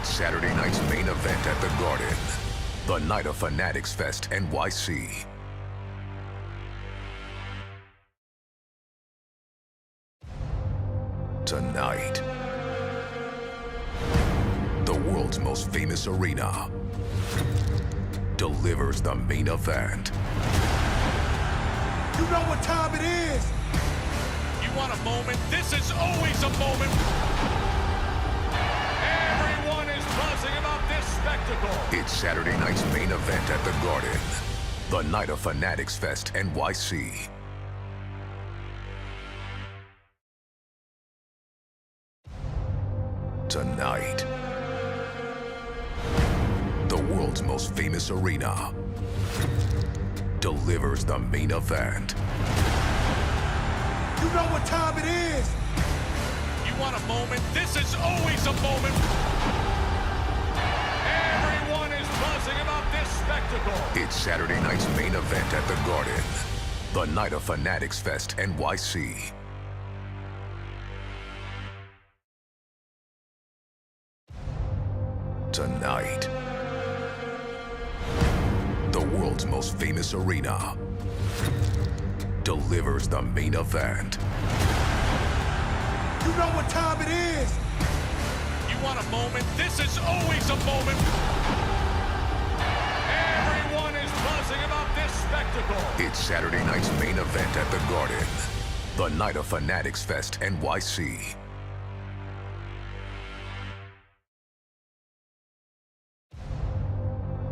It's Saturday night's main event at the Garden. The night of Fanatics Fest NYC. Tonight, the world's most famous arena delivers the main event. You know what time it is. You want a moment? This is always a moment. Everyone is buzzing about this spectacle. It's Saturday night's main event at the Garden. The night of Fanatics Fest NYC. Tonight, the world's most famous arena delivers the main event. You know what time it is. You want a moment? This is always a moment. Everyone is buzzing about this spectacle. It's Saturday night's main event at the Garden. The night of Fanatics Fest NYC. Tonight, the world's most famous arena delivers the main event. You know what time it is. You want a moment? This is always a moment. Everyone is buzzing about this spectacle. It's Saturday night's main event at the Garden. The night of Fanatics Fest NYC.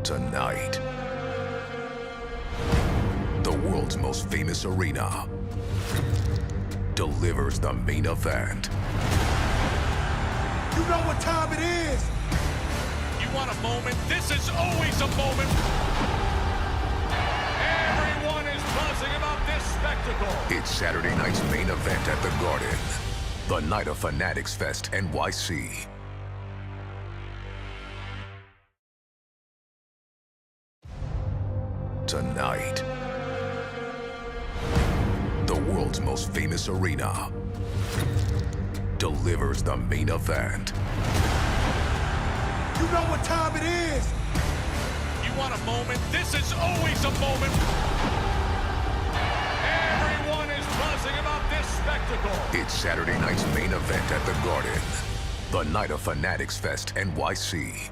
Tonight, the world's most famous arena delivers the main event. You know what time it is. You want a moment? This is always a moment. Everyone is buzzing about this spectacle. It's Saturday night's main event at the Garden. The night of Fanatics Fest NYC. Tonight, the world's most famous arena delivers the main event. You know what time it is. You want a moment? This is always a moment. Everyone is buzzing about this spectacle. It's Saturday night's main event at the Garden. The night of Fanatics Fest NYC.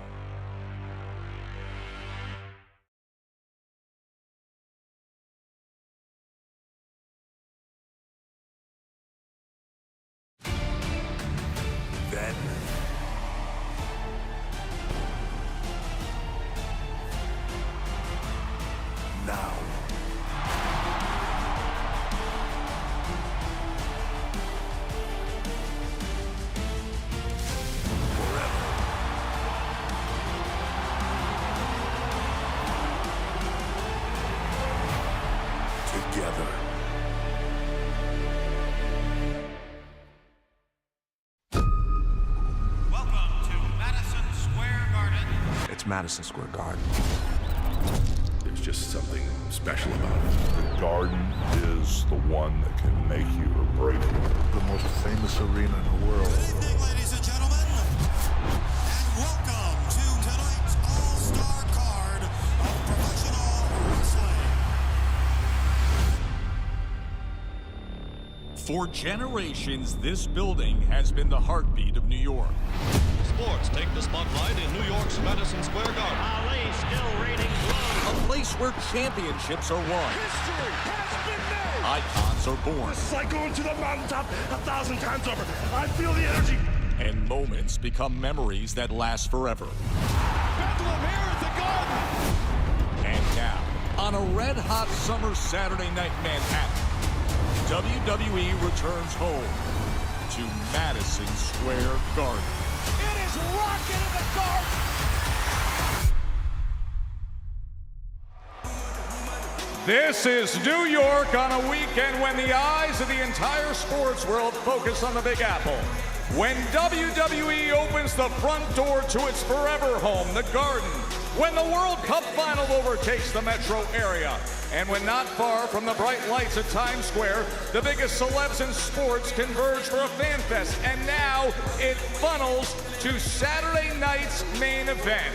Then, now, forever. Together. Welcome to Madison Square Garden. It's Madison Square Garden. There's just something special about it. The Garden is the one that can make you or break you. The most famous arena in the world. Good evening, ladies and gentlemen, and welcome to tonight's all-star card of professional wrestling. For generations, this building has been the heartbeat of New York. Sports take the spotlight in New York's Madison Square Garden. Ali still raining blood. A place where championships are won. History has been made. Icons are born. It's like going to the mountaintop 1,000 times over. I feel the energy. And moments become memories that last forever. Bedlam here at the Garden. And now, on a red-hot summer Saturday night Manhattan, WWE returns home to Madison Square Garden. It is rocking in the Garden. This is New York on a weekend when the eyes of the entire sports world focus on the Big Apple. When WWE opens the front door to its forever home, the Garden, when the World Cup final overtakes the metro area. And when not far from the bright lights of Times Square, the biggest celebs in sports converge for a fan fest. And now it funnels to Saturday night's main event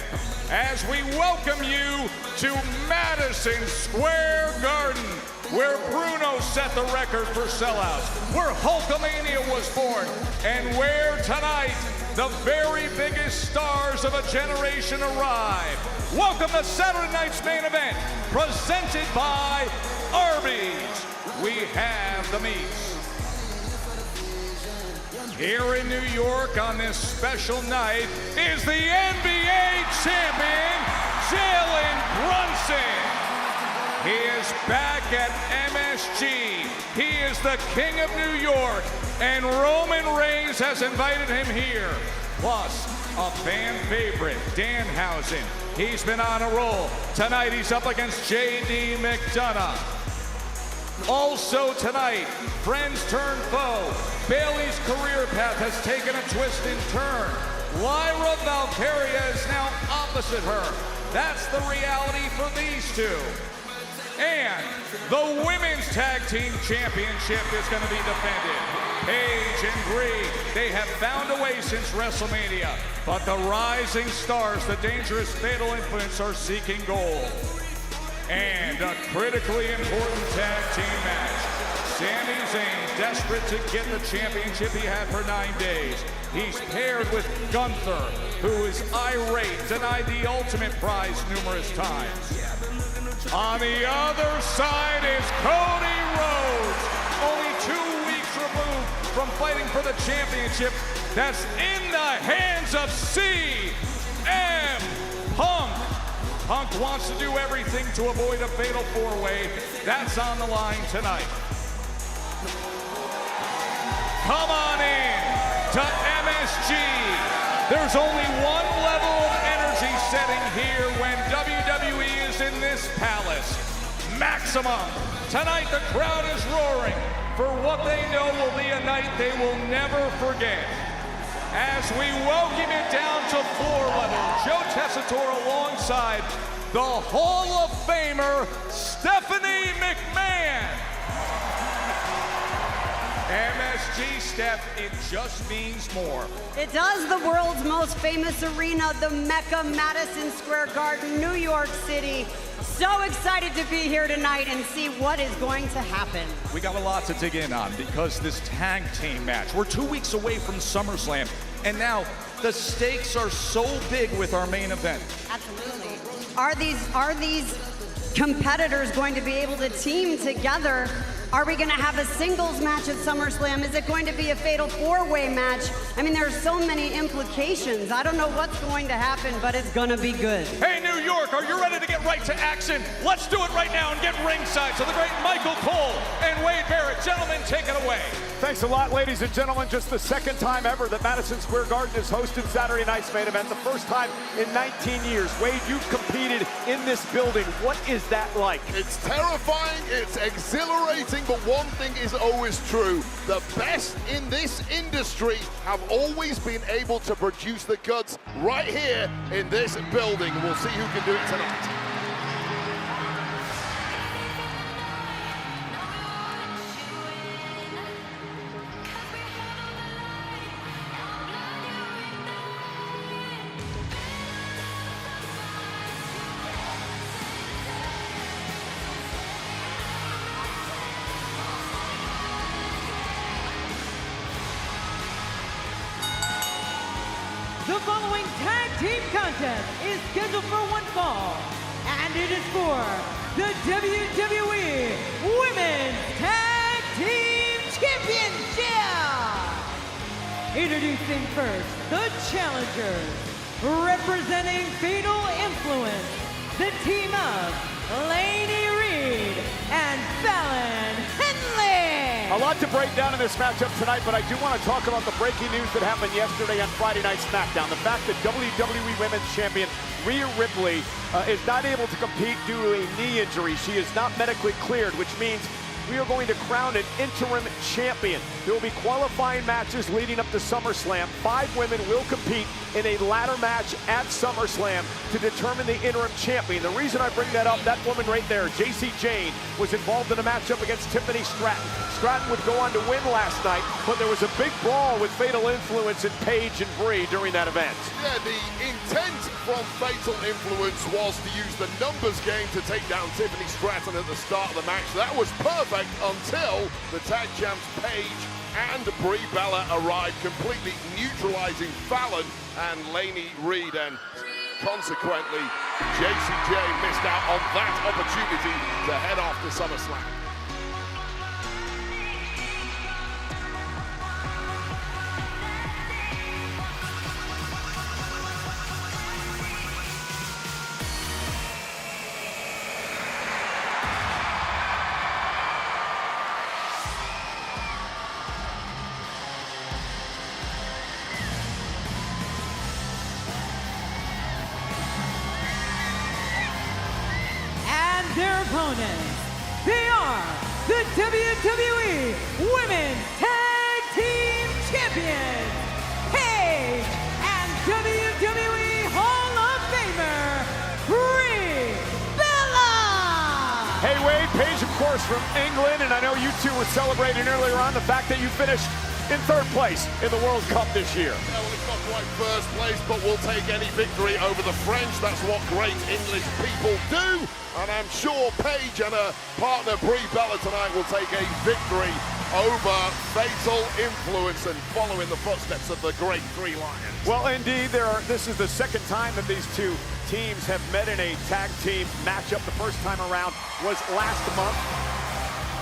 as we welcome you to Madison Square Garden, where Bruno set the record for sellouts, where Hulkamania was born, and where tonight the very biggest stars of a generation arrive. Welcome to Saturday night's main event, presented by Arby's. We have the meats. Here in New York on this special night is the NBA champion, Jalen Brunson. He is back at MSG. He is the king of New York, and Roman Reigns has invited him here. Plus, a fan favorite, Danhausen. He's been on a roll. Tonight, he's up against J.D. McDonough. Also tonight, friends turn foe. Bayley's career path has taken a twist and turn. Lyra Valkyria is now opposite her. That's the reality for these two. And the Women's Tag Team Championship is going to be defended. Paige and Brie, they have found a way since WrestleMania, but the rising stars, the Dangerous Fatal Influence, are seeking gold. And a critically important tag team match. Sami Zayn, desperate to get the championship he had for 9 days. He's paired with Gunther, who is irate, denied the ultimate prize numerous times. On the other side is Cody Rhodes, only 2 weeks removed from fighting for the championship that's in the hands of CM Punk. Punk wants to do everything to avoid a fatal four-way. That's on the line tonight. Come on in to MSG. There's only one level of energy setting here when WWE is in this palace. Maximum. Tonight the crowd is roaring for what they know will be a night they will never forget. As we welcome it down to floor level, Joe Tessitore alongside the Hall of Famer, Stephanie McMahon. MSG, Steph, it just means more. It does. The world's most famous arena, the Mecca, Madison Square Garden, New York City. So excited to be here tonight and see what is going to happen. We got a lot to dig in on because this tag team match, we're 2 weeks away from SummerSlam, and now the stakes are so big with our main event. Absolutely. Are these competitors going to be able to team together? Are we going to have a singles match at SummerSlam? Is it going to be a fatal four-way match? I mean, there are so many implications. I don't know what's going to happen, but it's going to be good. Hey, New York, are you ready to get right to action? Let's do it right now and get ringside to the great Michael Cole and Wade Barrett. Gentlemen, take it away. Thanks a lot, ladies and gentlemen. Just the second time ever that Madison Square Garden has hosted Saturday night's main event. The first time in 19 years. Wade, you've competed in this building. What is that like? It's terrifying, it's exhilarating, but one thing is always true. The best in this industry have always been able to produce the goods right here in this building. We'll see who can do it tonight. The following tag team contest is scheduled for one fall, and it is for the WWE Women's Tag Team Championship. Introducing first, the challengers, representing Fatal Influence, the team of Lainey Reed and Fallon Henley. A lot to break down in this matchup tonight, but I do want to talk about the breaking news that happened yesterday on Friday Night SmackDown. The fact that WWE Women's Champion Rhea Ripley is not able to compete due to a knee injury. She is not medically cleared, which means we are going to crown an interim champion. There will be qualifying matches leading up to SummerSlam. 5 women will compete in a ladder match at SummerSlam to determine the interim champion. The reason I bring that up, that woman right there, Jacy Jayne, was involved in a matchup against Tiffany Stratton. Stratton would go on to win last night, but there was a big brawl with Fatal Influence and Paige and Brie during that event. Yeah, the intent from Fatal Influence was to use the numbers game to take down Tiffany Stratton at the start of the match. That was perfect until the tag champs Paige and Brie Bella arrived, completely neutralizing Fallon and Laney Reed, and consequently, Jacy Jayne missed out on that opportunity to head off to SummerSlam. Their opponents, they are the WWE Women's Tag Team Champions, Paige, and WWE Hall of Famer, Brie Bella! Hey Wade, Paige of course from England, and I know you two were celebrating earlier on the fact that you finished in 3rd place in the World Cup this year. Yeah, well, it's not quite 1st place, but we'll take any victory over the French. That's what great English people do. And I'm sure Paige and her partner Brie Bella tonight will take a victory over Fatal Influence and follow in the footsteps of the great Three Lions. Well, indeed, this is the 2nd time that these two teams have met in a tag team matchup. The first time around was last month.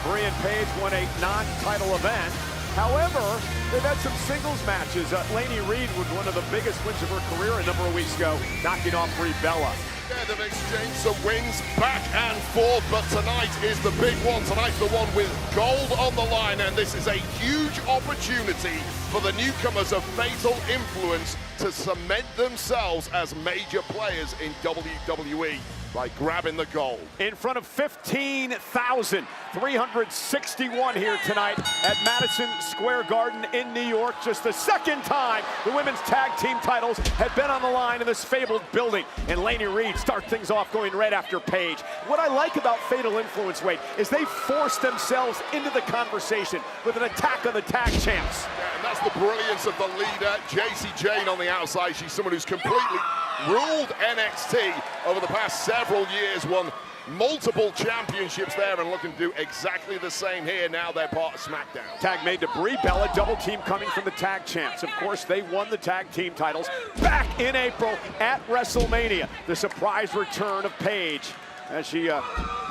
Brie and Paige won a non-title event. However, they've had some singles matches. Laney Reed was one of the biggest wins of her career a number of weeks ago, knocking off Brie Bella. Yeah, they've exchanged some wins back and forth, but tonight is the big one. Tonight's the one with gold on the line, and this is a huge opportunity for the newcomers of Fatal Influence to cement themselves as major players in WWE by grabbing the gold. In front of 15,361 here tonight at Madison Square Garden in New York. Just the 2nd time the women's tag team titles have been on the line in this fabled building. And Laney Reed starts things off going right after Paige. What I like about Fatal Influence, Wade, is they force themselves into the conversation with an attack on the tag champs. Yeah, and that's the brilliance of the leader, Jacy Jayne on the outside. She's someone who's completely ruled NXT over the past several years, won multiple championships there, and looking to do exactly the same here. Now they're part of SmackDown. Tag made to Brie Bella, double team coming from the tag champs. Of course, they won the tag team titles back in April at WrestleMania. The surprise return of Paige as she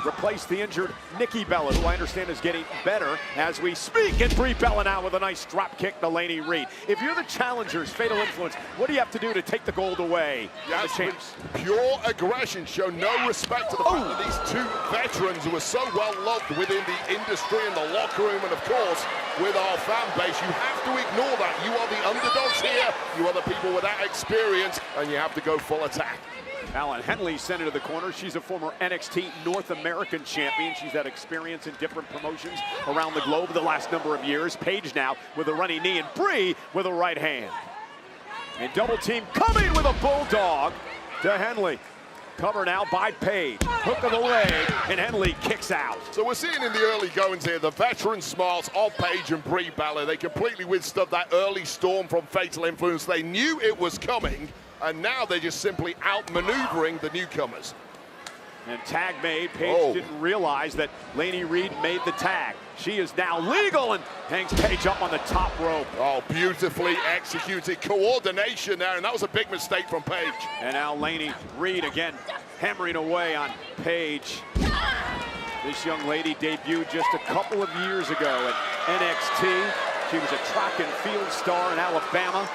replaced the injured Nikki Bella, who I understand is getting better as we speak. And Brie Bella now with a nice drop kick to Laney Reed. If you're the challengers, Fatal Influence, what do you have to do to take the gold away from the champs? Pure aggression, show no respect to the fact that these two veterans who are so well loved within the industry and the locker room, and of course with our fan base, you have to ignore that. You are the underdogs here, you are the people without experience, and you have to go full attack. Fallon Henley sent into the corner. She's a former NXT North American champion. She's had experience in different promotions around the globe the last number of years. Paige now with a running knee, and Brie with a right hand. And double team coming with a bulldog to Henley. Cover now by Paige. Hook of the leg, and Henley kicks out. So we're seeing in the early goings here the veteran smarts of Paige and Brie Bella. They completely withstood that early storm from Fatal Influence. They knew it was coming, and now they're just simply outmaneuvering the newcomers. And tag made. Paige didn't realize that Laney Reed made the tag. She is now legal and hangs Paige up on the top rope. Oh, beautifully executed coordination there, and that was a big mistake from Paige. And now Laney Reed again hammering away on Paige. This young lady debuted just a couple of years ago at NXT. She was a track and field star in Alabama.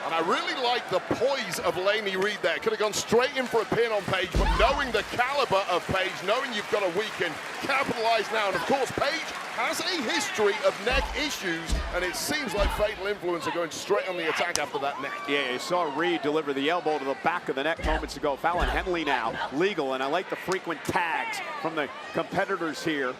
And I really like the poise of Laney Reed there. Could have gone straight in for a pin on Paige, but knowing the caliber of Paige, knowing you've got a weekend, capitalize now. And of course, Paige has a history of neck issues, and it seems like Fatal Influence are going straight on the attack after that neck. Yeah, you saw Reed deliver the elbow to the back of the neck moments ago. Fallon Henley now legal, and I like the frequent tags from the competitors here.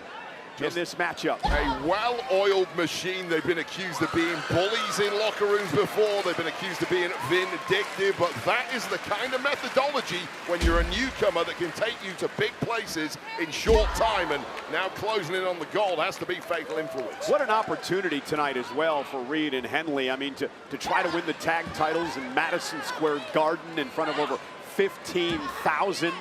in this matchup. A well-oiled machine. They've been accused of being bullies in locker rooms before. They've been accused of being vindictive, but that is the kind of methodology when you're a newcomer that can take you to big places in short time, and now closing in on the gold has to be Fatal Influence. What an opportunity tonight as well for Reed and Henley. I mean, to try to win the tag titles in Madison Square Garden in front of over 15,000.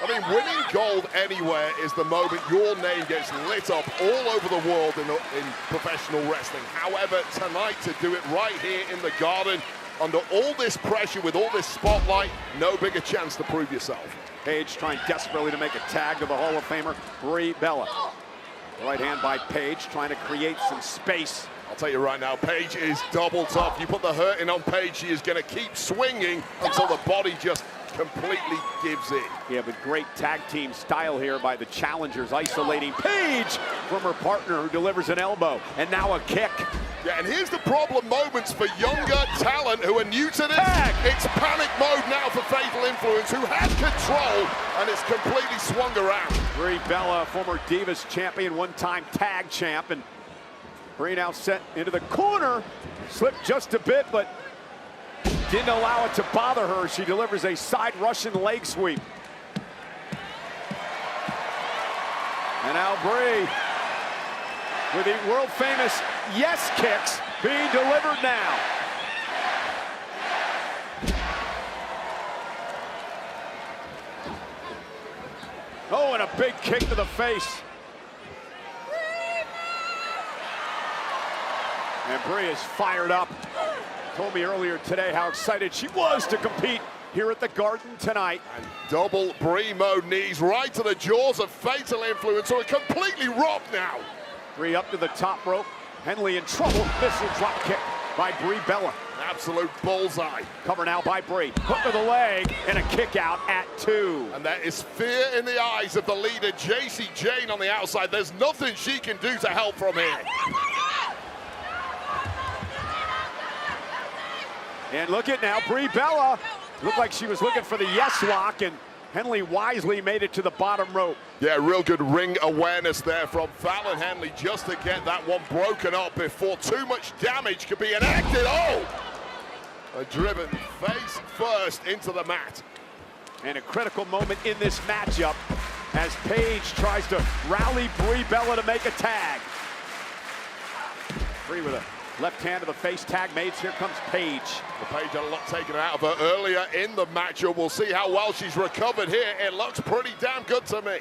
I mean, winning gold anywhere is the moment your name gets lit up all over the world in professional wrestling. However, tonight to do it right here in the Garden, under all this pressure, with all this spotlight, no bigger chance to prove yourself. Paige trying desperately to make a tag to the Hall of Famer, Brie Bella. Right hand by Paige, trying to create some space. I'll tell you right now, Paige is double tough. You put the hurting on Paige, she is going to keep swinging until the body just completely gives in. Yeah, but great tag team style here by the challengers, isolating Paige from her partner, who delivers an elbow, and now a kick. Yeah, and here's the problem moments for younger talent who are new to this. Tag. It's panic mode now for Fatal Influence, who had control, and it's completely swung around. Brie Bella, former Divas champion, one-time tag champ, and Brie now sent into the corner, slipped just a bit, but didn't allow it to bother her. She delivers a side Russian leg sweep. And now Brie with the world famous yes kicks being delivered now. Oh, and a big kick to the face. And Brie is fired up. Told me earlier today how excited she was to compete here at the Garden tonight. And double Brie mode knees right to the jaws of Fatal Influence, who are completely rocked now. Brie up to the top rope. Henley in trouble. Missile drop kick by Brie Bella. Absolute bullseye. Cover now by Brie. Hook to the leg and a kick out at 2. And there is fear in the eyes of the leader, Jacy Jayne, on the outside. There's nothing she can do to help from here. And look at now, Brie Bella. Looked like she was looking for the yes lock, and Henley wisely made it to the bottom rope. Yeah, real good ring awareness there from Fallon Henley, just to get that one broken up before too much damage could be enacted. Oh! Driven face first into the mat. And a critical moment in this matchup as Paige tries to rally Brie Bella to make a tag. Brie with a left hand to the face, tag made. Here comes Paige. The Paige had a lot taken out of her earlier in the matchup. We'll see how well she's recovered here. It looks pretty damn good to me.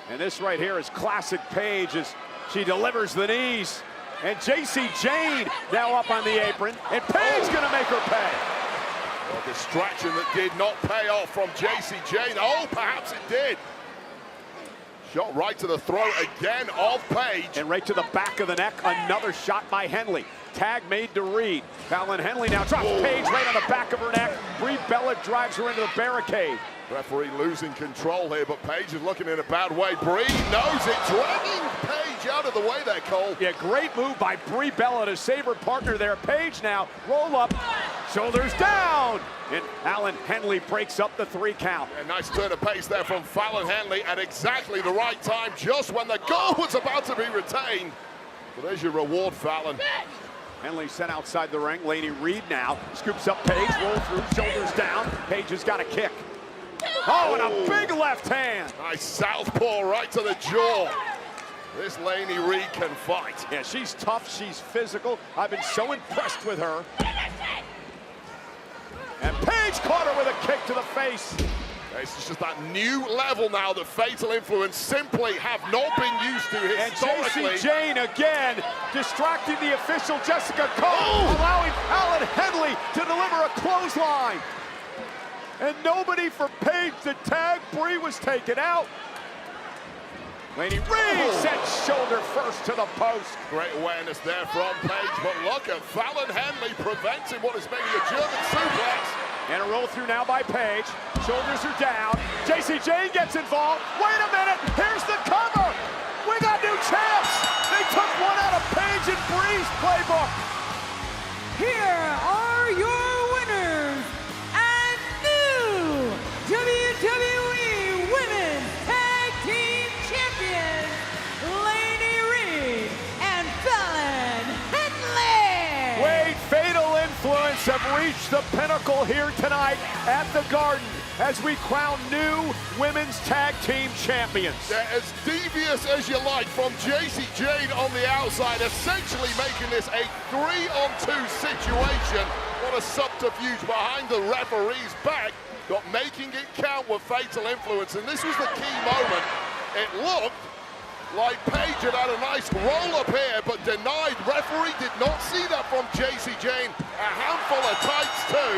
And this right here is classic Paige as she delivers the knees. And Jacy Jayne now up on the apron, and Paige gonna make her pay. A distraction that did not pay off from Jacy Jayne. Oh, perhaps it did. Shot right to the throat again of Paige. And right to the back of the neck, another shot by Henley. Tag made to Reed. Fallon Henley now drops Paige right on the back of her neck. Brie Bella drives her into the barricade. Referee losing control here, but Paige is looking in a bad way. Brie knows it, dragging Paige out of the way there, Cole. Yeah, great move by Brie Bella to save her partner there. Paige now, roll up, shoulders down. And Fallon Henley breaks up the 3 count. A nice turn of pace there from Fallon Henley at exactly the right time, just when the goal was about to be retained. Well, there's your reward, Fallon. Henley sent outside the ring. Laney Reed now scoops up Paige, roll through, shoulders down. Paige has got a kick. Oh, and a big left hand. Nice southpaw right to the jaw. This Laney Reed can fight. Yeah, she's tough, she's physical. I've been so impressed with her. And Paige caught her with a kick to the face. It's just that new level now that Fatal Influence simply have not been used to historically. And Jacy Jayne again distracting the official Jessica Cole, allowing Fallon Henley to deliver a clothesline. And nobody for Paige to tag. Brie was taken out. Laney Reed sent shoulder first to the post. Great awareness there from Paige, but look at Fallon Henley preventing what is maybe a German suplex. And a roll through now by Paige. Shoulders are down. Jacy Jayne gets involved. Wait a minute, here's the cover. We got new champs. They took one out of Paige and Brie's playbook. Here are your winners and new WWE Women's Tag Team Champions, Usos have reached the pinnacle here tonight at the Garden as we crown new women's tag team champions. They're as devious as you like from Jacy Jayne on the outside, essentially making this a 3-on-2 situation. What a subterfuge behind the referee's back, but making it count with Fatal Influence. And this was the key moment. It looked like Paige had a nice roll up here, but denied. Referee did not see that from Jacy Jayne. A handful of tights too,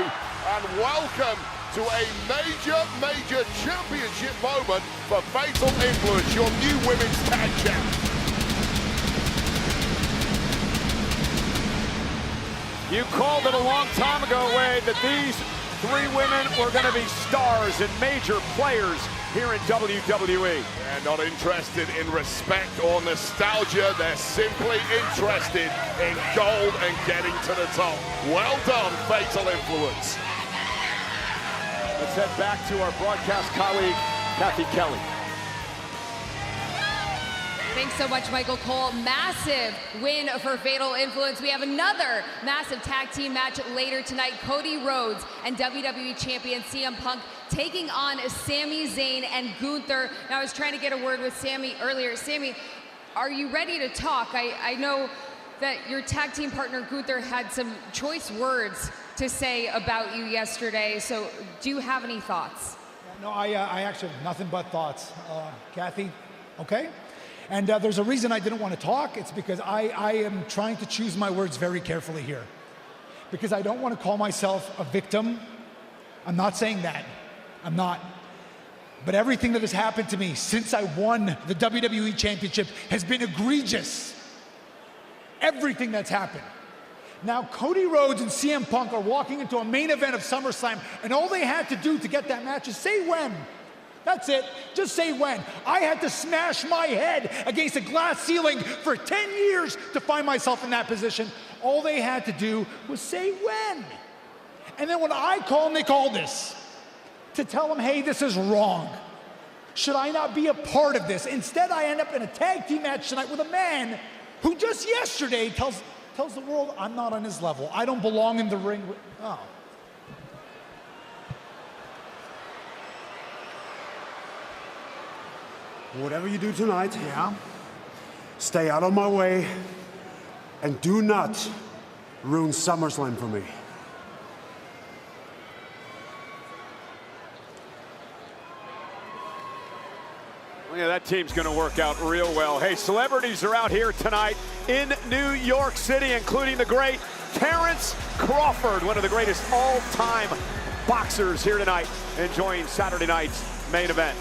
and welcome to a major championship moment for Fatal Influence, your new women's tag champ. You called it a long time ago, Wade, that these three women were going to be stars and major players here in WWE. They're not interested in respect or nostalgia. They're simply interested in gold and getting to the top. Well done, Fatal Influence. Let's head back to our broadcast colleague, Kathy Kelly. Thanks so much, Michael Cole. Massive win for Fatal Influence. We have another massive tag team match later tonight. Cody Rhodes and WWE Champion CM Punk taking on Sami Zayn and Gunther. Now, I was trying to get a word with Sami earlier. Sami, are you ready to talk? I know that your tag team partner Gunther had some choice words to say about you yesterday. So do you have any thoughts? No, I actually have nothing but thoughts. Kathy, okay? And there's a reason I didn't want to talk. It's because I am trying to choose my words very carefully here. Because I don't want to call myself a victim. I'm not saying that. I'm not. But everything that has happened to me since I won the WWE Championship has been egregious. Everything that's happened. Now, Cody Rhodes and CM Punk are walking into a main event of SummerSlam, and all they had to do to get that match is say when. That's it. Just say when. I had to smash my head against a glass ceiling for 10 years to find myself in that position. All they had to do was say when. And then when I call Nick Aldis to tell him, hey, this is wrong, should I not be a part of this? Instead, I end up in a tag team match tonight with a man who just yesterday tells the world I'm not on his level. I don't belong in the ring. Oh. Whatever you do tonight, stay out of my way and do not ruin SummerSlam for me. Yeah, that team's going to work out real well. Hey, celebrities are out here tonight in New York City, including the great Terrence Crawford, one of the greatest all-time boxers here tonight, enjoying Saturday night's main event.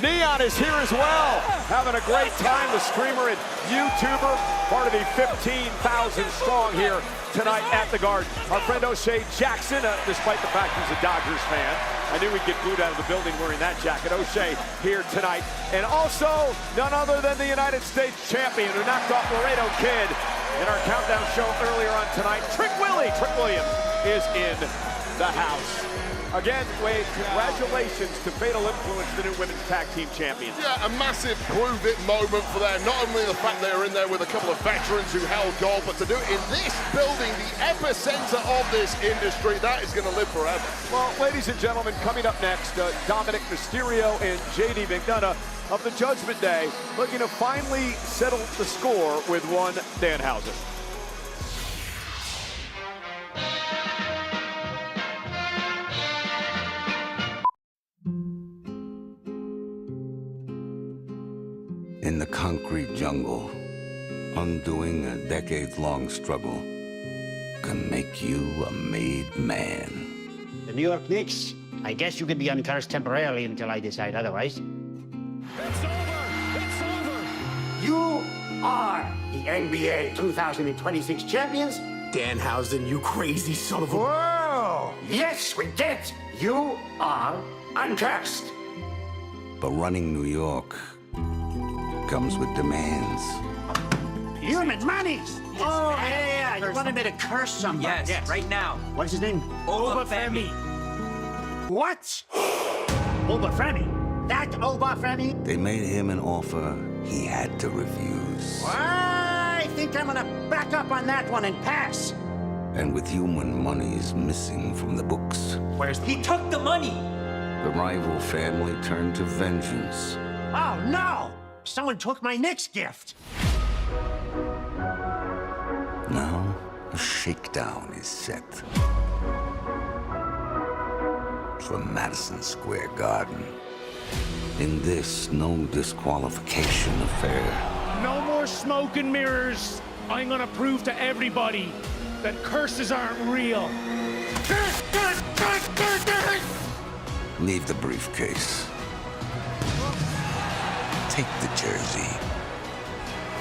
Neon is here as well, having a great time, the streamer and YouTuber, part of the 15,000 strong here tonight at the Garden. Our friend O'Shea Jackson, despite the fact he's a Dodgers fan, I knew we'd get booed out of the building wearing that jacket. O'Shea here tonight. And also, none other than the United States champion who knocked off Laredo Kid in our countdown show earlier on tonight. Trick Williams is in the house. Again, Wade, congratulations to Fatal Influence, the new women's tag team champions. Yeah, a massive prove-it moment for them. Not only the fact they were in there with a couple of veterans who held gold, but to do it in this building, the epicenter of this industry, that is going to live forever. Well, ladies and gentlemen, coming up next, Dominic Mysterio and JD McDonough of the Judgment Day, looking to finally settle the score with one Danhausen. In the concrete jungle, undoing a decades-long struggle can make you a made man. The New York Knicks, I guess you could be uncursed temporarily until I decide otherwise. It's over! It's over! You are the NBA 2026 champions. Danhausen, you crazy son of a... Whoa! Yes, we did! You are uncursed. But running New York comes with demands. Human money! Oh, yeah, you wanted me to curse somebody. Yes, right now. What's his name? Obafemi. What? Obafemi? That Obafemi? They made him an offer he had to refuse. I think I'm gonna back up on that one and pass. And with human monies missing from the books, He took the money! the rival family turned to vengeance. Oh, no! Someone took my Knicks gift. Now, a shakedown is set for Madison Square Garden. In this no disqualification affair, No more smoke and mirrors. I'm gonna prove to everybody that curses aren't real. leave the briefcase. Take the jersey.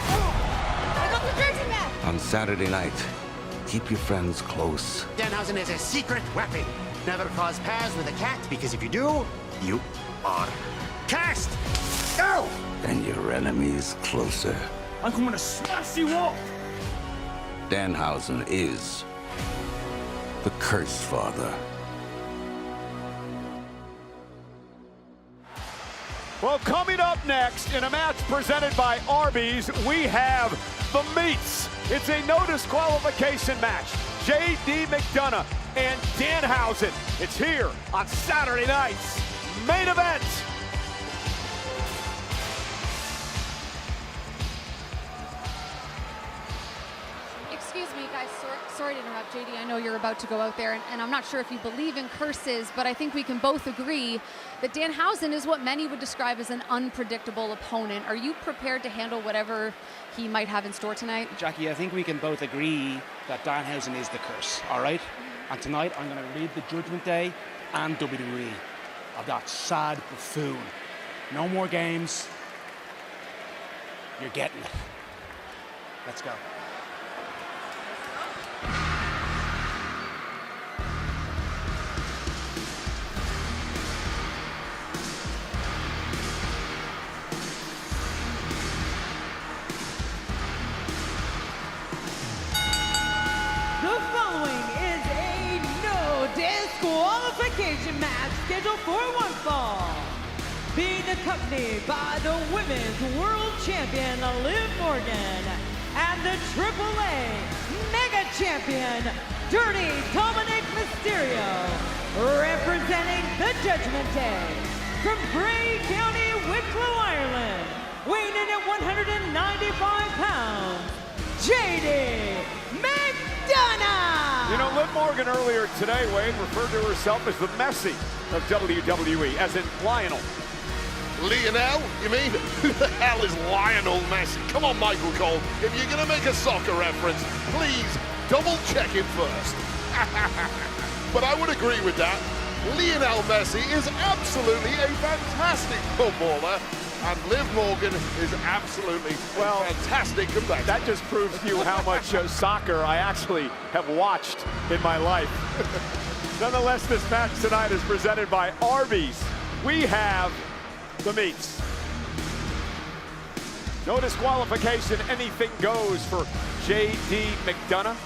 I got the jersey back! On Saturday night, keep your friends close. Danhausen is a secret weapon. Never cross paths with a cat, because if you do, you are cast! Go! And your enemies closer. I'm going to smash you up! Danhausen is the Curse Father. Well, coming up next in a match presented by Arby's, we have the Meats. It's a no disqualification match. J.D. McDonough and Danhausen. It's here on Saturday night's main event. Excuse me, guys. Sorry to interrupt, JD. I know you're about to go out there, and I'm not sure if you believe in curses, but I think we can both agree that Danhausen is what many would describe as an unpredictable opponent. Are you prepared to handle whatever he might have in store tonight? Jackie, I think we can both agree that Danhausen is the curse, all right? And tonight, I'm going to read the Judgment Day and WWE of that sad buffoon. No more games. You're getting it. Let's go. The following is a no disqualification match scheduled for one fall. Being accompanied by the Women's World Champion Liv Morgan and the AAA Mega Champion Dirty Dominic Mysterio. Representing the Judgment Day from Bray County, Wicklow, Ireland. Weighing in at 195 pounds, JD McDonough! You know, Liv Morgan earlier today, Wade, referred to herself as the Messi of WWE, as in Lionel. Lionel, you mean? Who the hell is Lionel Messi? Come on, Michael Cole. If you're going to make a soccer reference, please double check it first. But I would agree with that. Lionel Messi is absolutely a fantastic footballer, and Liv Morgan is absolutely a fantastic competitor. That just proves to you how much soccer I actually have watched in my life. Nonetheless, this match tonight is presented by Arby's. We have the Meats. No disqualification, anything goes for J.D. McDonough.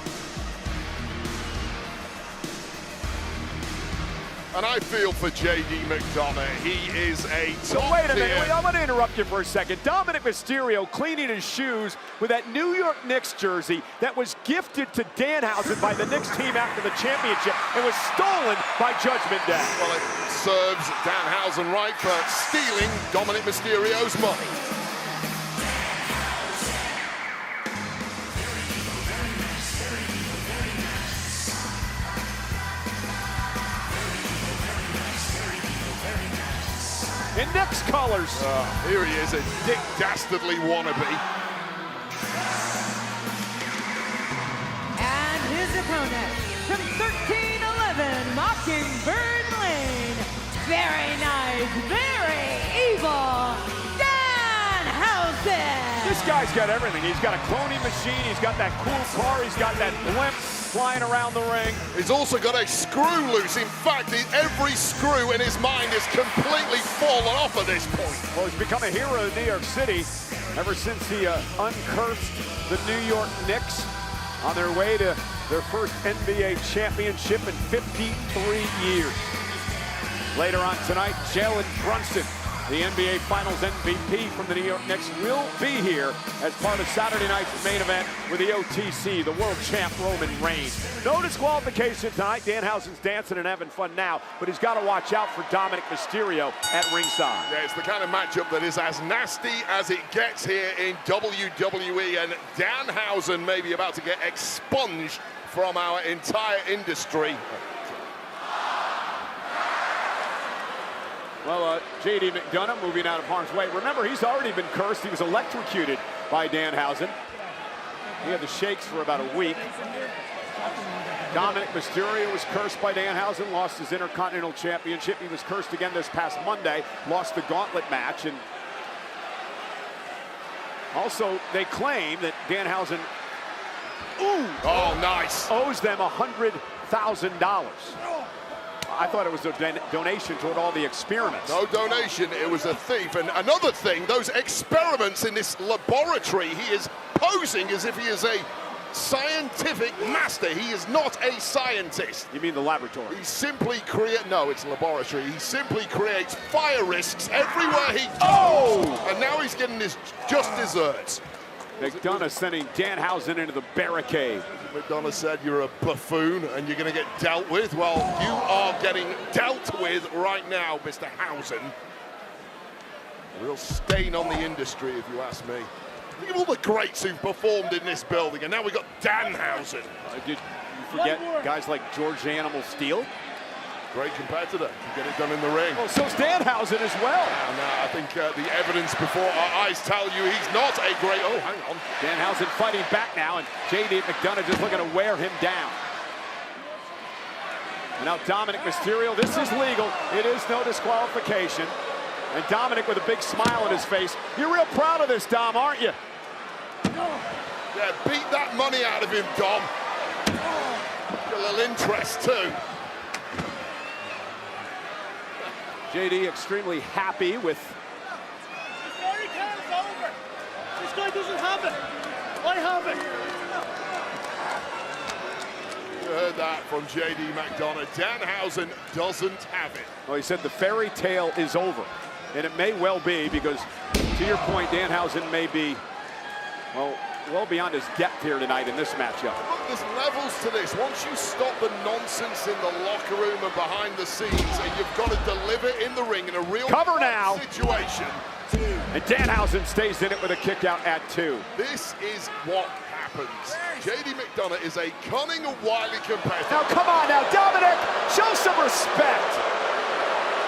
And I feel for J.D. McDonough. He is a So wait a minute, I'm going to interrupt you for a second. Dominic Mysterio cleaning his shoes with that New York Knicks jersey that was gifted to Danhausen by the Knicks team after the championship and was stolen by Judgment Day. Well, it serves Danhausen right for stealing Dominic Mysterio's money. In Knicks colors. Here he is, a Dick Dastardly wannabe. And his opponent from 1311 Mockingbird Lane. Very nice, very evil, Danhausen. This guy's got everything. He's got a cloning machine. He's got that cool car. He's got that blimp flying around the ring. He's also got a screw loose. In fact, every screw in his mind is completely fallen off at this point. Well, he's become a hero of New York City ever since he uncursed the New York Knicks on their way to their first NBA championship in 53 years. Later on tonight, Jalen Brunson The NBA Finals MVP from the New York Knicks will be here as part of Saturday night's main event with the OTC, the world champ Roman Reigns. No disqualification tonight. Danhausen's dancing and having fun now, but he's got to watch out for Dominic Mysterio at ringside. Yeah, it's the kind of matchup that is as nasty as it gets here in WWE, and Danhausen may be about to get expunged from our entire industry. Well, J.D. McDonough moving out of harm's way. Remember, he's already been cursed. He was electrocuted by Danhausen. He had the shakes for about a week. Dominic Mysterio was cursed by Danhausen, lost his Intercontinental Championship. He was cursed again this past Monday, lost the gauntlet match. And also, they claim that Danhausen owes them $100,000. I thought it was a donation toward all the experiments. No donation, it was a thief. And another thing, those experiments in this laboratory, he is posing as if he is a scientific master. He is not a scientist. You mean the laboratory? He simply no, it's a laboratory. He simply creates fire risks everywhere he goes. And now he's getting his just desserts. McDonough sending Danhausen into the barricade. McDonough said you're a buffoon and you're going to get dealt with. Well, you are getting dealt with right now, Mr. Hausen. A real stain on the industry, if you ask me. Think of all the greats who've performed in this building, and now we've got Danhausen. Did you forget guys like George Animal Steel? Great competitor. You get it done in the ring. Well, so's Danhausen as well. And I think the evidence before our eyes tell you he's not a great... Oh, hang on. Danhausen fighting back now, and J.D. McDonough just looking to wear him down. And now Dominic Mysterio, this is legal. It is no disqualification. And Dominic with a big smile on his face. You're real proud of this, Dom, aren't you? Yeah, beat that money out of him, Dom. Get a little interest, too. JD extremely happy with... This fairy tale is over. This guy doesn't have it. I have it. You heard that from J.D. McDonough. Danhausen doesn't have it. Well, he said the fairy tale is over. And it may well be, because to your point, Danhausen may be, well beyond his depth here tonight in this matchup. Look, there's levels to this. Once you stop the nonsense in the locker room and behind the scenes, and you've got to deliver in the ring in a real cover now situation. And Danhausen stays in it with a kick out at 2. This is what happens. J.D. McDonough is a cunning and wily competitor. Now come on now, Dominic, show some respect.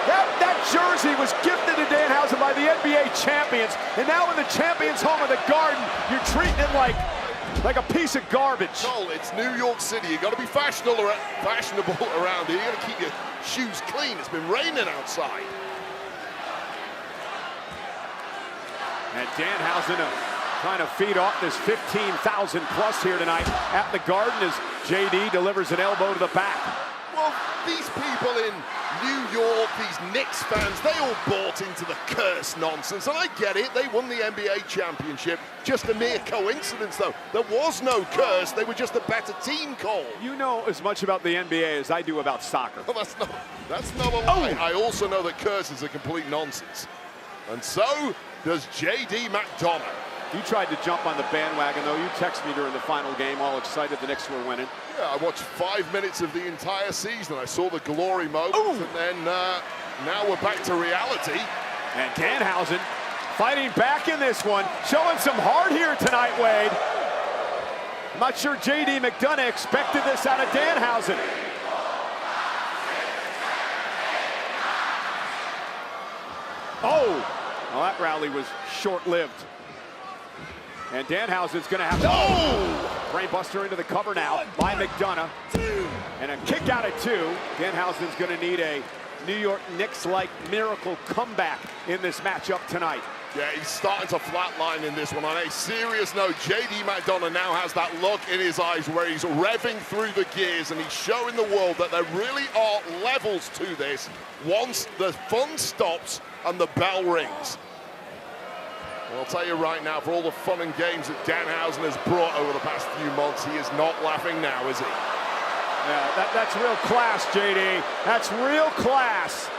That jersey was gifted to Danhausen by the NBA champions, and now in the champions' home of the Garden, you're treating it like a piece of garbage. Cole, it's New York City. You got to be fashionable around here. You got to keep your shoes clean. It's been raining outside. And Danhausen trying to feed off this 15,000 plus here tonight at the Garden as JD delivers an elbow to the back. Well, these people in New York, these Knicks fans, they all bought into the curse nonsense, and I get it. They won the NBA championship. Just a mere coincidence, though. There was no curse. They were just a better team, Cole. You know as much about the NBA as I do about soccer. Well, that's not a lie. I also know that curses are complete nonsense. And so does J.D. McDonough. You tried to jump on the bandwagon, though. You texted me during the final game, all excited the Knicks were winning. Yeah, I watched 5 minutes of the entire season. I saw the glory moments, and then now we're back to reality. And Danhausen fighting back in this one, showing some heart here tonight, Wade. I'm not sure J.D. McDonough expected this out of Danhausen. Well, that rally was short-lived. And Danhausen's going to have to... Brainbuster into the cover now by McDonough. And a kick out at 2. Danhausen's going to need a New York Knicks-like miracle comeback in this matchup tonight. Yeah, he's starting to flatline in this one. On a serious note, J.D. McDonough now has that look in his eyes where he's revving through the gears, and he's showing the world that there really are levels to this once the fun stops and the bell rings. Well, I'll tell you right now, for all the fun and games that Danhausen has brought over the past few months, he is not laughing now, is he? Yeah, that's real class, JD. That's real class.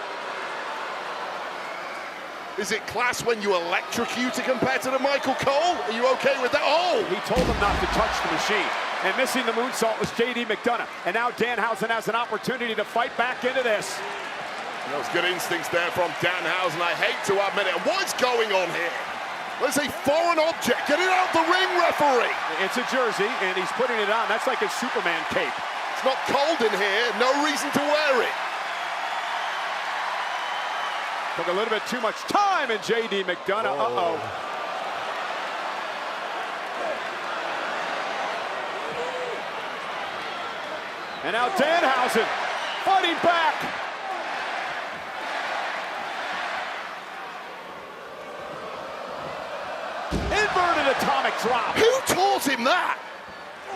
Is it class when you electrocute a competitor, Michael Cole? Are you okay with that? Oh! He told him not to touch the machine. And missing the moonsault was J.D. McDonough. And now Danhausen has an opportunity to fight back into this. Those good instincts there from Danhausen. I hate to admit it. What's going on here? There's a foreign object. Get it out the ring, referee. It's a jersey, and he's putting it on. That's like a Superman cape. It's not cold in here. No reason to wear it. Took a little bit too much time, and J.D. McDonough, uh-oh. And now Danhausen fighting back. Inverted atomic drop. Who taught him that?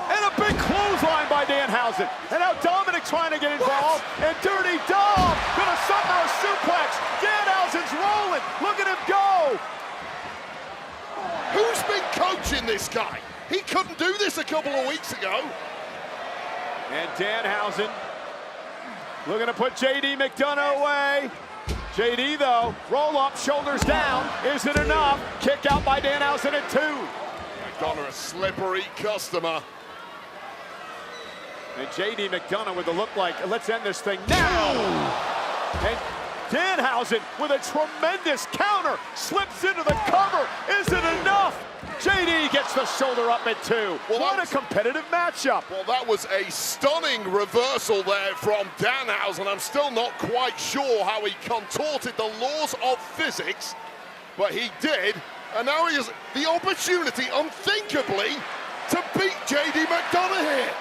And a big clothesline by Danhausen. And now Dominic trying to get involved. And Dirty Dom gonna suffer a suplex. Danhausen's rolling. Look at him go. Who's been coaching this guy? He couldn't do this a couple of weeks ago. And Danhausen looking to put J.D. McDonough away. J.D. though, roll up, shoulders down. Is it enough? Kick out by Danhausen at 2. McDonough, a slippery customer. And J.D. McDonough with a look like, let's end this thing now. And Danhausen with a tremendous counter, slips into the cover. Is it enough? J.D. gets the shoulder up at 2. Well, what a competitive matchup. Well, that was a stunning reversal there from Danhausen. I'm still not quite sure how he contorted the laws of physics, but he did. And now he has the opportunity, unthinkably, to beat J.D. McDonough here.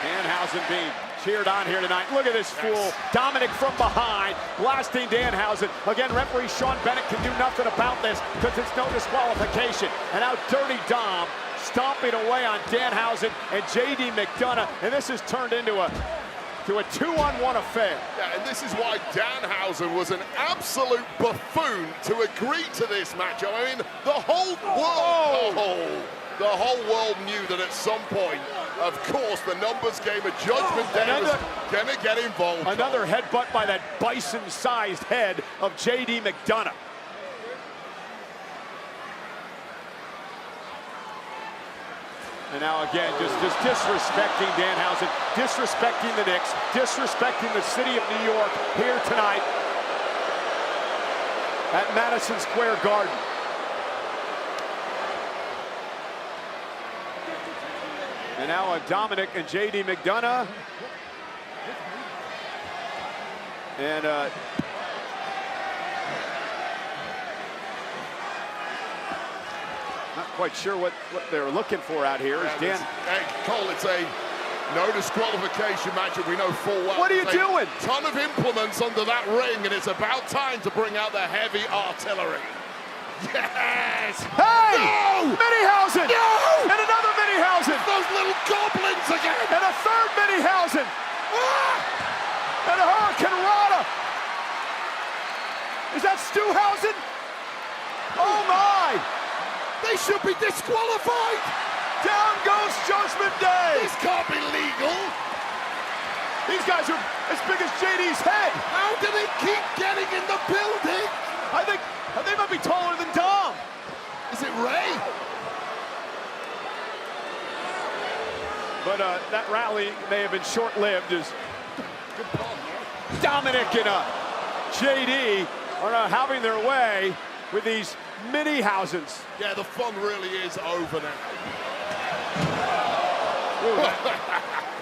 Danhausen being cheered on here tonight. Look at this fool. Dominic from behind, blasting Danhausen. Again, referee Sean Bennett can do nothing about this because it's no disqualification. And now Dirty Dom stomping away on Danhausen and J.D. McDonough. And this has turned into a 2-on-1 affair. Yeah, and this is why Danhausen was an absolute buffoon to agree to this match. I mean, the whole world, the whole world knew that at some point, of course, the numbers game of Judgment Day was gonna get involved. Another headbutt by that bison-sized head of J.D. McDonough. And now again, just disrespecting Danhausen, disrespecting the Knicks, disrespecting the city of New York here tonight at Madison Square Garden. And now Dominic and J.D. McDonough. And not quite sure what they're looking for out here. Yeah, hey, Cole, it's a no disqualification match, and we know full well. What are you doing? Ton of implements under that ring, and it's about time to bring out the heavy artillery. Yes! Hey! No! Minihausen! No! And another Minihausen! Those little goblins again! And a third Minihausen! Ah! And a Hurricane Rana! Is that Stuhausen? Oh my! They should be disqualified! Down goes Judgment Day! This can't be legal! These guys are as big as JD's head! How do they keep getting in the building? I think they might be taller than Dom. Is it Ray? But that rally may have been short-lived as Dominic and JD are having their way with these Minihausens. Yeah, the fun really is over now.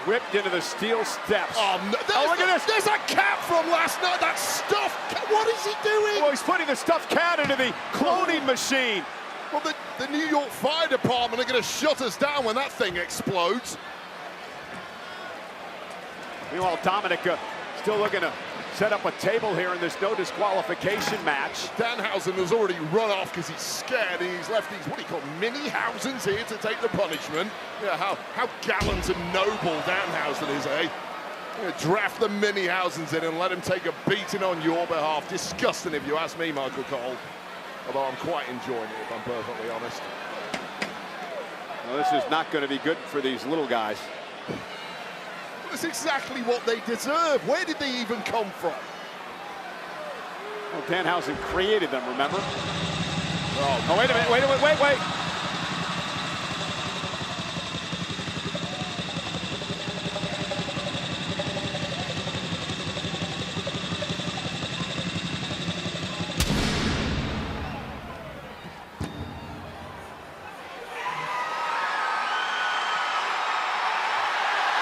Whipped into the steel steps. Oh, no, look at this. There's a cat from last night, that stuffed cat. What is he doing? Well, he's putting the stuffed cat into the cloning machine. Well, the New York Fire Department are going to shut us down when that thing explodes. Meanwhile, Dominic still looking to set up a table here in this no disqualification match. Danhausen has already run off because he's scared, and he's left these, what do you call, Mini-Hausens here to take the punishment. Yeah, how gallant and noble Danhausen is, eh? Draft the Mini-Hausens in and let him take a beating on your behalf. Disgusting if you ask me, Michael Cole. Although I'm quite enjoying it, if I'm perfectly honest. Well, this is not going to be good for these little guys. That's exactly what they deserve. Where did they even come from? Well, Danhausen created them, remember? Oh, wait a minute, wait.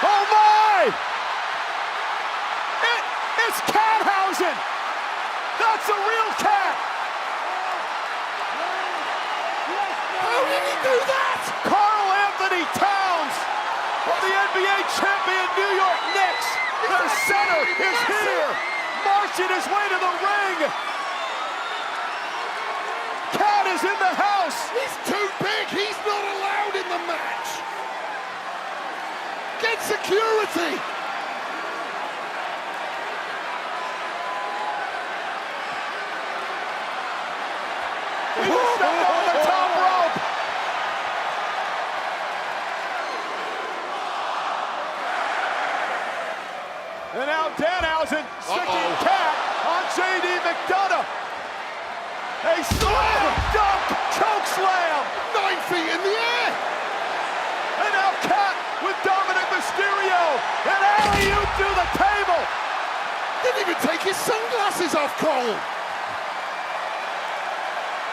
Oh my! It's Cathausen! That's a real cat! How did he do that? Karl Anthony Towns for the NBA champion New York Knicks. Their center is here, marching his way to the ring. Cat is in the house. He's too big. He's not allowed in the match. Get security. He stepped on the top rope. And now Danhausen sticking Cat on J.D. McDonough. A slam dunk choke slam. 9 feet in the air. And now Cat with Dominic Mysterio. And alley-oop to the table. Didn't even take his sunglasses off, Cole.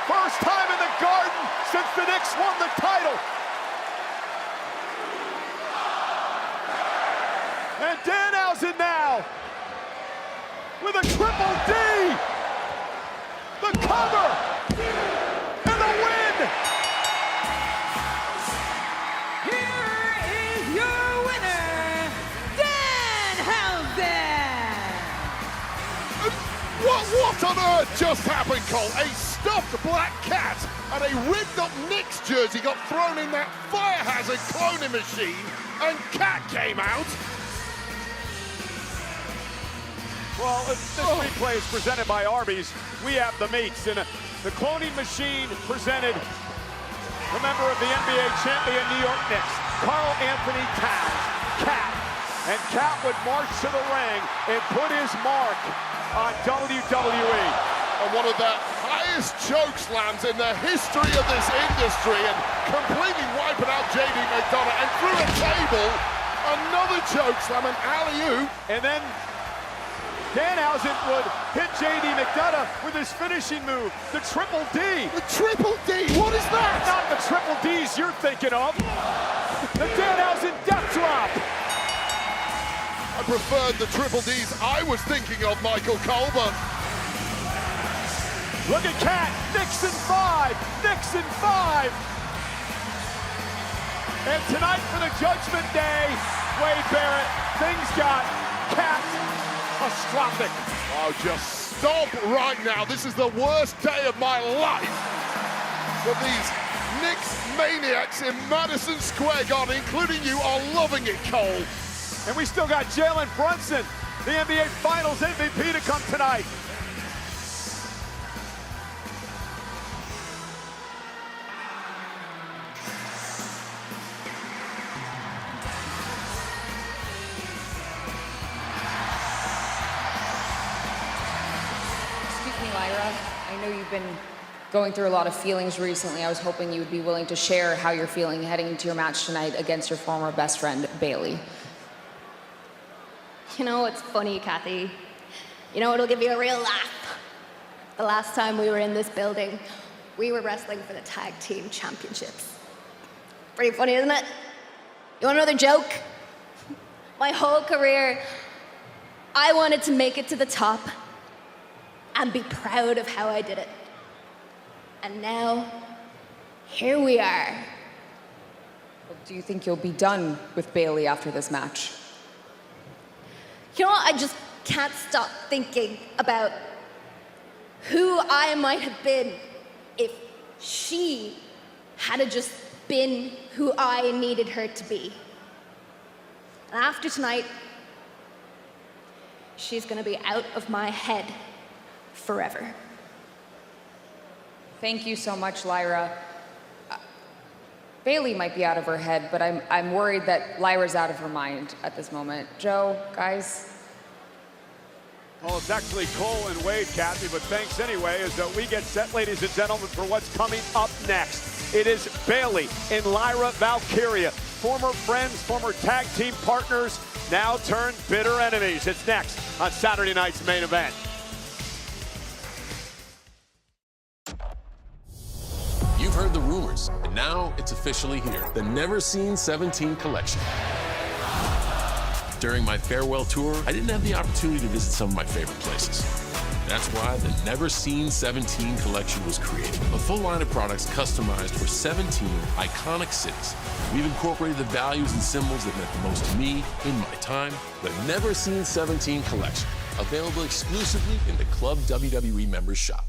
First time in the Garden since the Knicks won the title. And Danhausen now with a triple D. The cover and the win. Here is your winner, Danhausen. What on earth just happened, Cole? A stuffed black cat and a rigged up Knicks jersey got thrown in that fire hazard cloning machine, and Cat came out. Well, this replay is presented by Arby's. We have the meats. And the cloning machine presented the member of the NBA champion New York Knicks, Karl Anthony Towns, Cat. And Cat would march to the ring and put his mark on WWE. And one of the highest choke slams in the history of this industry, and completely wiping out J.D. McDonough, and through a table, another choke slam, an alley-oop. And then Danhausen would hit J.D. McDonough with his finishing move, the Triple D. The Triple D? What is that? Not the Triple Ds you're thinking of. The Danhausen Death Drop. I preferred the Triple Ds I was thinking of, Michael Cole, but... Look at Cat, Knicks in 5, Knicks in 5. And tonight for the Judgment Day, Wade Barrett, things got catastrophic. Oh, just stop right now. This is the worst day of my life. But these Knicks maniacs in Madison Square Garden, including you, are loving it, Cole. And we still got Jalen Brunson, the NBA Finals MVP, to come tonight. Excuse me, Lyra. I know you've been going through a lot of feelings recently. I was hoping you would be willing to share how you're feeling heading into your match tonight against your former best friend, Bayley. You know, it's funny, Kathy. You know, it'll give you a real laugh. The last time we were in this building, we were wrestling for the tag team championships. Pretty funny, isn't it? You want another joke? My whole career, I wanted to make it to the top and be proud of how I did it. And now, here we are. Well, do you think you'll be done with Bayley after this match? You know what? I just can't stop thinking about who I might have been if she had just been who I needed her to be. And after tonight, she's gonna be out of my head forever. Thank you so much, Lyra. Bayley might be out of her head, but I'm worried that Lyra's out of her mind at this moment. Joe, guys? Well, it's actually Cole and Wade, Kathy, but thanks anyway as we get set, ladies and gentlemen, for what's coming up next. It is Bayley and Lyra Valkyria, former friends, former tag team partners, now turned bitter enemies. It's next on Saturday night's main event. You've heard the rumors, and now it's officially here. The Never Seen 17 collection. During my farewell tour, I didn't have the opportunity to visit some of my favorite places. That's why the Never Seen 17 collection was created. A full line of products customized for 17 iconic cities. We've incorporated the values and symbols that meant the most to me in my time. The Never Seen 17 collection, available exclusively in the Club WWE members shop.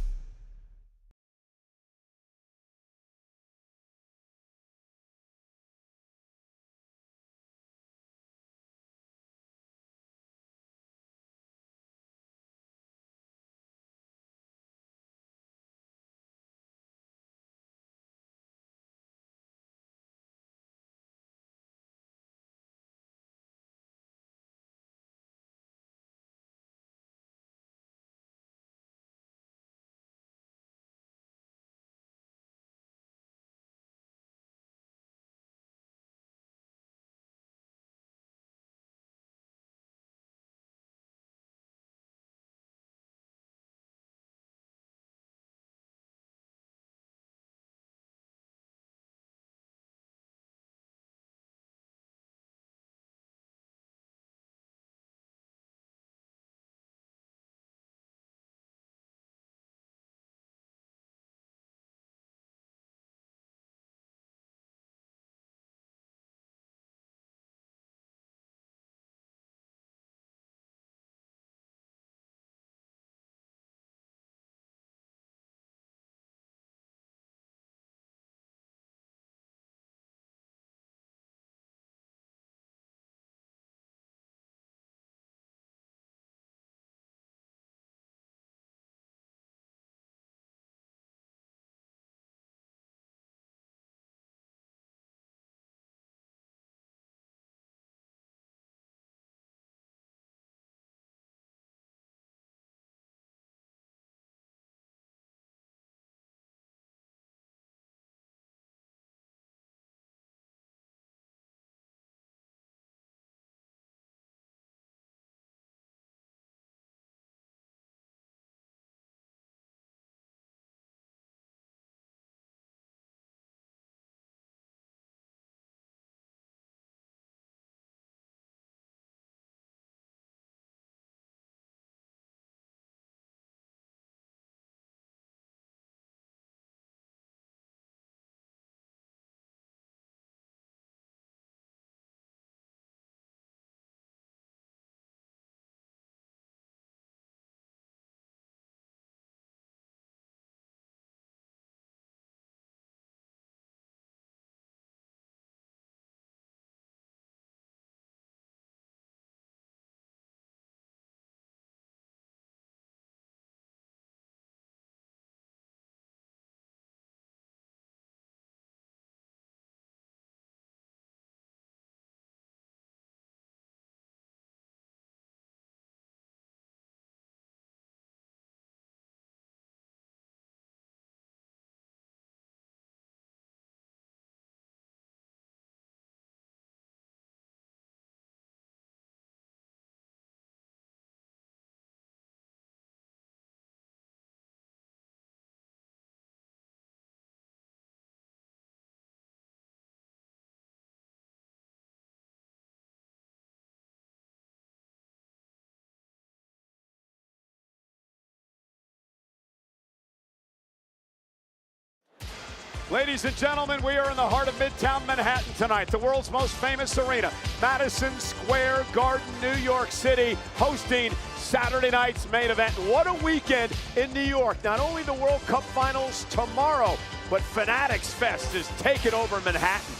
Ladies and gentlemen, we are in the heart of Midtown Manhattan tonight, the world's most famous arena, Madison Square Garden, New York City, hosting Saturday night's main event. What a weekend in New York. Not only the World Cup Finals tomorrow, but Fanatics Fest is taking over Manhattan.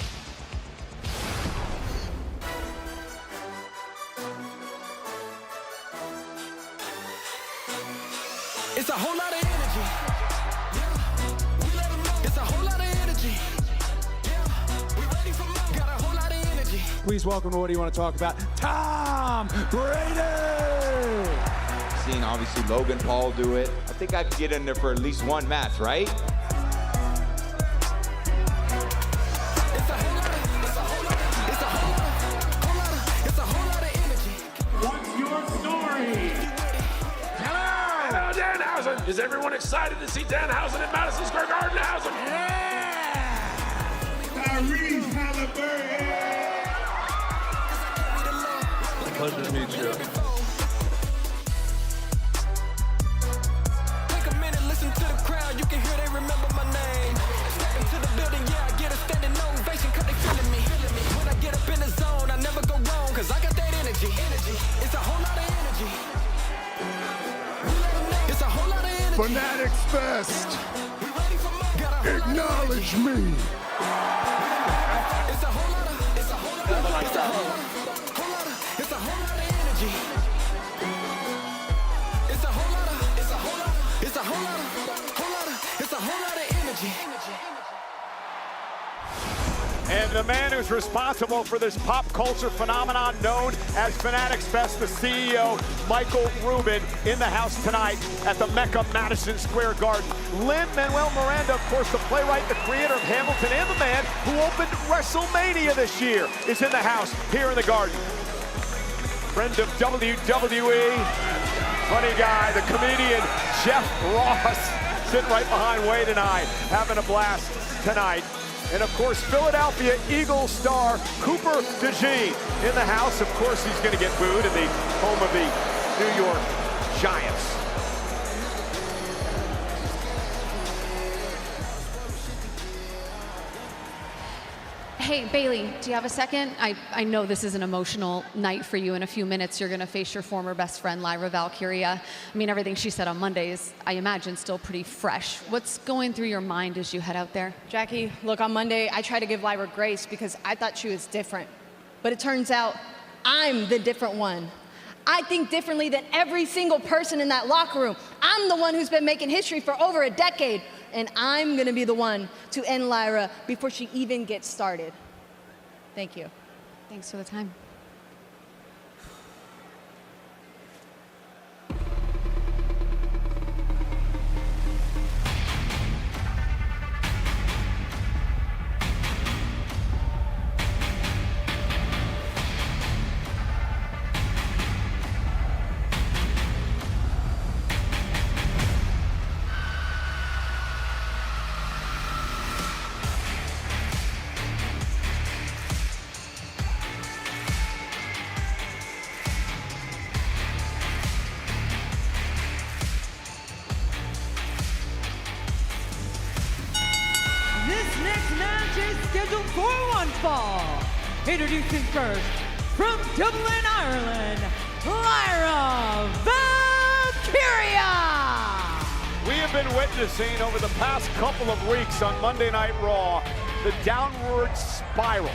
It's a whole lot of energy. It's a whole lot of energy. We're ready for more. Got a whole lot of energy. Please welcome to What Do You Want to Talk About, Tom Brady. seen, obviously, Logan Paul do it. I think I could get in there for at least one match, right? What's your story? Hello, Danhausen. Is everyone excited to see Danhausen in Madison Square Garden? Tyrese Halliburton. Pleasure to meet you. Take a minute, listen to the crowd. You can hear they remember my name. Step into the building, yeah, I get a standing ovation cause they feeling me. When I get up in the zone, I never go wrong cause I got that energy. It's a whole lot of energy. It's a whole lot of energy. Fanatics Fest. Acknowledge me. It's a whole lot of, it's a whole lot of, it's a whole lot of, it's a whole lot of energy. It's a whole lot of, it's a whole lot, it's a whole lot of, it's a whole lot of energy. And the man who's responsible for this pop culture phenomenon known as Fanatics Fest, the CEO, Michael Rubin, in the house tonight at the Mecca Madison Square Garden. Lin-Manuel Miranda, of course, the playwright, the creator of Hamilton, and the man who opened WrestleMania this year, is in the house here in the Garden. Friend of WWE, funny guy, the comedian Jeff Ross, sitting right behind Wade and I, having a blast tonight. And of course, Philadelphia Eagles star Cooper DeJean in the house. Of course, he's going to get booed in the home of the New York Giants. Hey, Bailey, do you have a second? I know this is an emotional night for you. In a few minutes, you're going to face your former best friend, Lyra Valkyria. I mean, everything she said on Monday is, I imagine, still pretty fresh. What's going through your mind as you head out there? Jackie, look, on Monday, I tried to give Lyra grace because I thought she was different. But it turns out I'm the different one. I think differently than every single person in that locker room. I'm the one who's been making history for over a decade. And I'm going to be the one to end Lyra before she even gets started. Thank you. Thanks for the time. This next match is scheduled for one fall. Introducing first, from Dublin, Ireland, Lyra Valkyria. We have been witnessing over the past couple of weeks on Monday Night Raw the downward spiral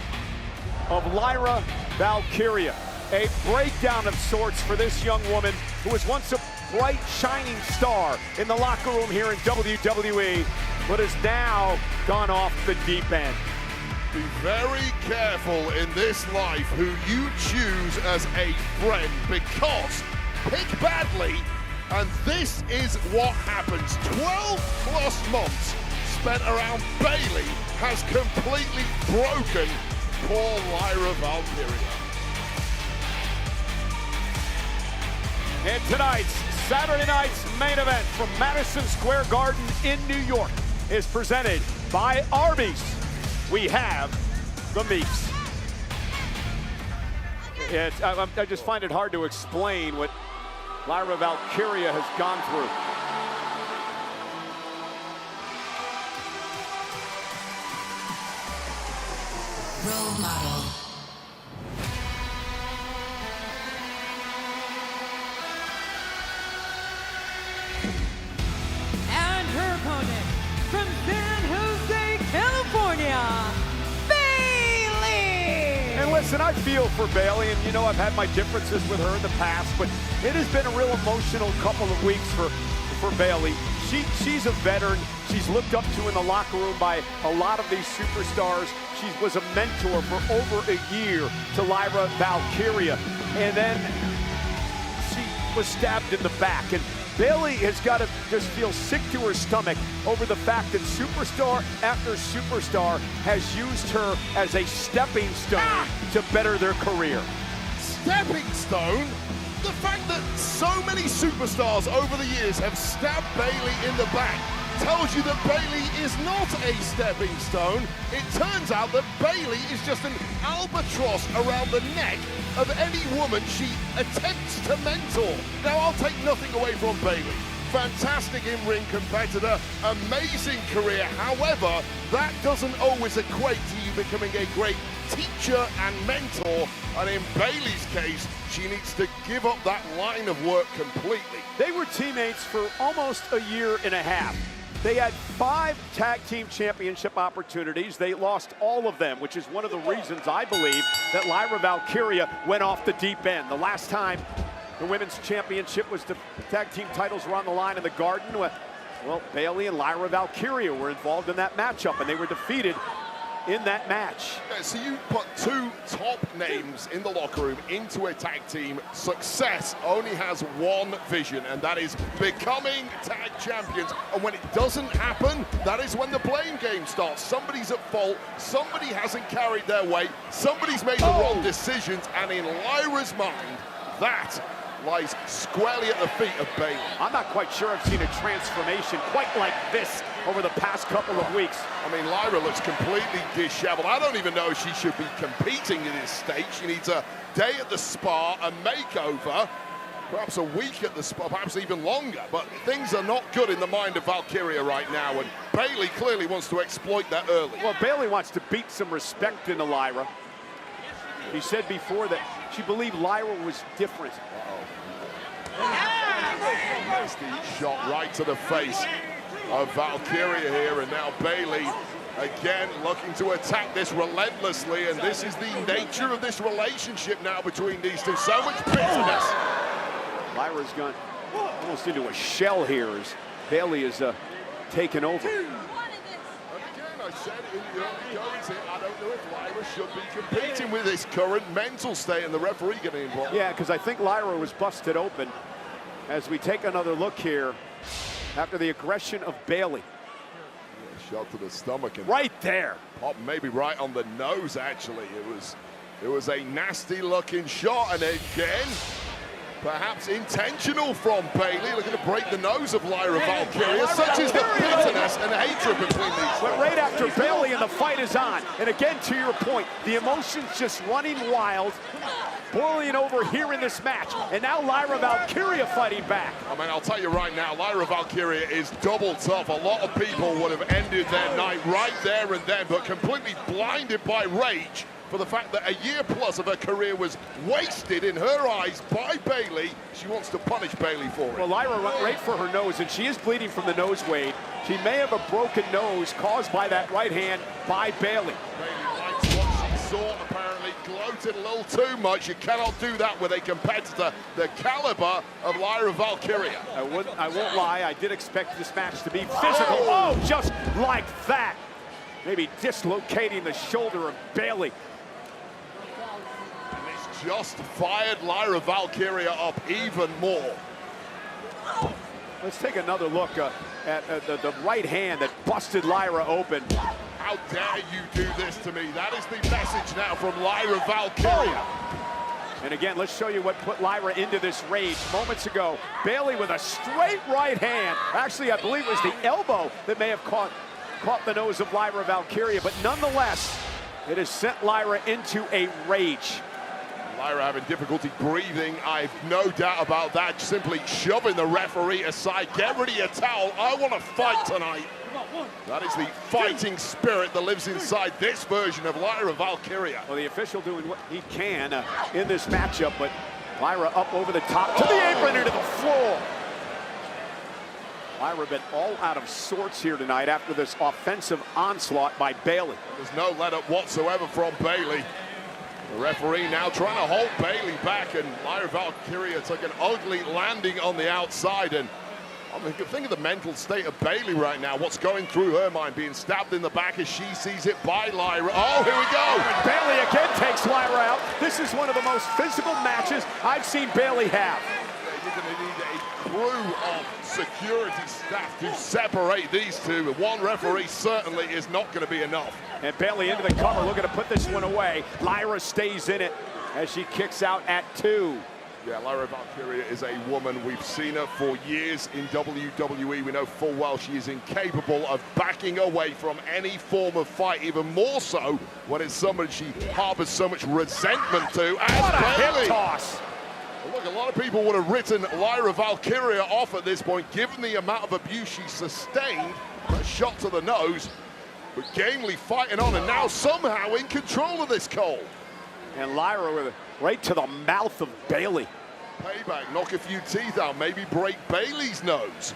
of Lyra Valkyria. A breakdown of sorts for this young woman who was once a bright, shining star in the locker room here in WWE, but has now gone off the deep end. Be very careful in this life who you choose as a friend, because pick badly and this is what happens. 12 plus months spent around Bailey has completely broken poor Lyra Valkyria. And tonight's Saturday night's main event from Madison Square Garden in New York is presented by Arby's. We have the Meeks. I just find it hard to explain what Lyra Valkyria has gone through. Role model. And her opponent, from San Jose, California, Bailey. And listen, I feel for Bailey, and you know I've had my differences with her in the past, but it has been a real emotional couple of weeks for Bailey. She's a veteran. She's looked up to in the locker room by a lot of these superstars. She was a mentor for over a year to Lyra Valkyria. And then was stabbed in the back. And Bayley has got to just feel sick to her stomach over the fact that superstar after superstar has used her as a stepping stone to better their career. Stepping stone? The fact that so many superstars over the years have stabbed Bayley in the back tells you that Bayley is not a stepping stone. It turns out that Bayley is just an albatross around the neck of any woman she attempts to mentor. Now, I'll take nothing away from Bayley. Fantastic in-ring competitor, amazing career. However, that doesn't always equate to you becoming a great teacher and mentor. And in Bayley's case, she needs to give up that line of work completely. They were teammates for almost a year and a half. They had 5 tag team championship opportunities. They lost all of them, which is one of the reasons I believe that Lyra Valkyria went off the deep end. The last time the women's championship was the tag team titles were on the line in the Garden. Well, Bayley and Lyra Valkyria were involved in that matchup, and they were defeated in that match. Yeah, so you put 2 top names in the locker room into a tag team. Success only has one vision, and that is becoming tag champions. And when it doesn't happen, that is when the blame game starts. Somebody's at fault, somebody hasn't carried their weight, somebody's made the wrong decisions, and in Lyra's mind, that lies squarely at the feet of Bayley. I'm not quite sure I've seen a transformation quite like this over the past couple of weeks. I mean, Lyra looks completely disheveled. I don't even know if she should be competing in this state. She needs a day at the spa, a makeover, perhaps a week at the spa, perhaps even longer. But things are not good in the mind of Valkyria right now, and Bayley clearly wants to exploit that early. Well, Bayley wants to beat some respect into Lyra. He said before that she believed Lyra was different. Nasty shot right to the face of Valkyria here, and now Bayley again looking to attack this relentlessly, and this is the nature of this relationship now between these two. So much bitterness. Lyra's gone almost into a shell here as Bayley is taken over. Again, I said in the early goings here, I don't know if Lyra should be competing with this current mental state and the referee getting involved. Yeah, because I think Lyra was busted open. As we take another look here after the aggression of Bayley. Yeah, shot to the stomach and right there. Pop maybe right on the nose, actually. It was a nasty looking shot, and again, perhaps intentional from Bayley, looking to break the nose of Lyra Valkyria. Such is the bitterness and hatred between these two. But right after Bayley and the fight is on, and again to your point, the emotions just running wild, boiling over here in this match, and now Lyra Valkyria fighting back. I mean, I'll tell you right now, Lyra Valkyria is double tough. A lot of people would have ended their night right there and then, but completely blinded by rage for the fact that a year plus of her career was wasted in her eyes by Bayley. She wants to punish Bayley for it. Well, Lyra went right for her nose, and she is bleeding from the nose, Wade. She may have a broken nose caused by that right hand by Bayley. Bayley likes what she saw, apparently gloated a little too much. You cannot do that with a competitor the caliber of Lyra Valkyria. I won't lie, I did expect this match to be physical. Oh, just like that. Maybe dislocating the shoulder of Bayley. Just fired Lyra Valkyria up even more. Let's take another look at the right hand that busted Lyra open. How dare you do this to me? That is the message now from Lyra Valkyria. And again, let's show you what put Lyra into this rage. Moments ago, Bayley with a straight right hand. Actually, I believe it was the elbow that may have caught the nose of Lyra Valkyria, but nonetheless, it has sent Lyra into a rage. Lyra having difficulty breathing, I've no doubt about that. Simply shoving the referee aside. Get ready your towel. I want to fight tonight. That is the fighting spirit that lives inside this version of Lyra Valkyria. Well, the official doing what he can in this matchup, but Lyra up over the top to the apron into the floor. Lyra been all out of sorts here tonight after this offensive onslaught by Bayley. There's no let up whatsoever from Bayley. The referee now trying to hold Bayley back, and Lyra Valkyria took an ugly landing on the outside. And I mean, think of the mental state of Bayley right now. What's going through her mind, being stabbed in the back as she sees it by Lyra. Oh, here we go. And Bayley again takes Lyra out. This is one of the most physical matches I've seen Bayley have. We're going to need a crew of security staff to separate these two. One referee certainly is not going to be enough. And Bayley into the cover, looking to put this one away. Lyra stays in it as she kicks out at 2. Yeah, Lyra Valkyria is a woman. We've seen her for years in WWE. We know full well she is incapable of backing away from any form of fight, even more so when it's somebody she harbors so much resentment to. What a hip toss! Look, a lot of people would have written Lyra Valkyria off at this point, given the amount of abuse she sustained. A shot to the nose, but gamely fighting on, and now somehow in control of this, Cole. And Lyra with it right to the mouth of Bayley. Payback, knock a few teeth out, maybe break Bayley's nose. It's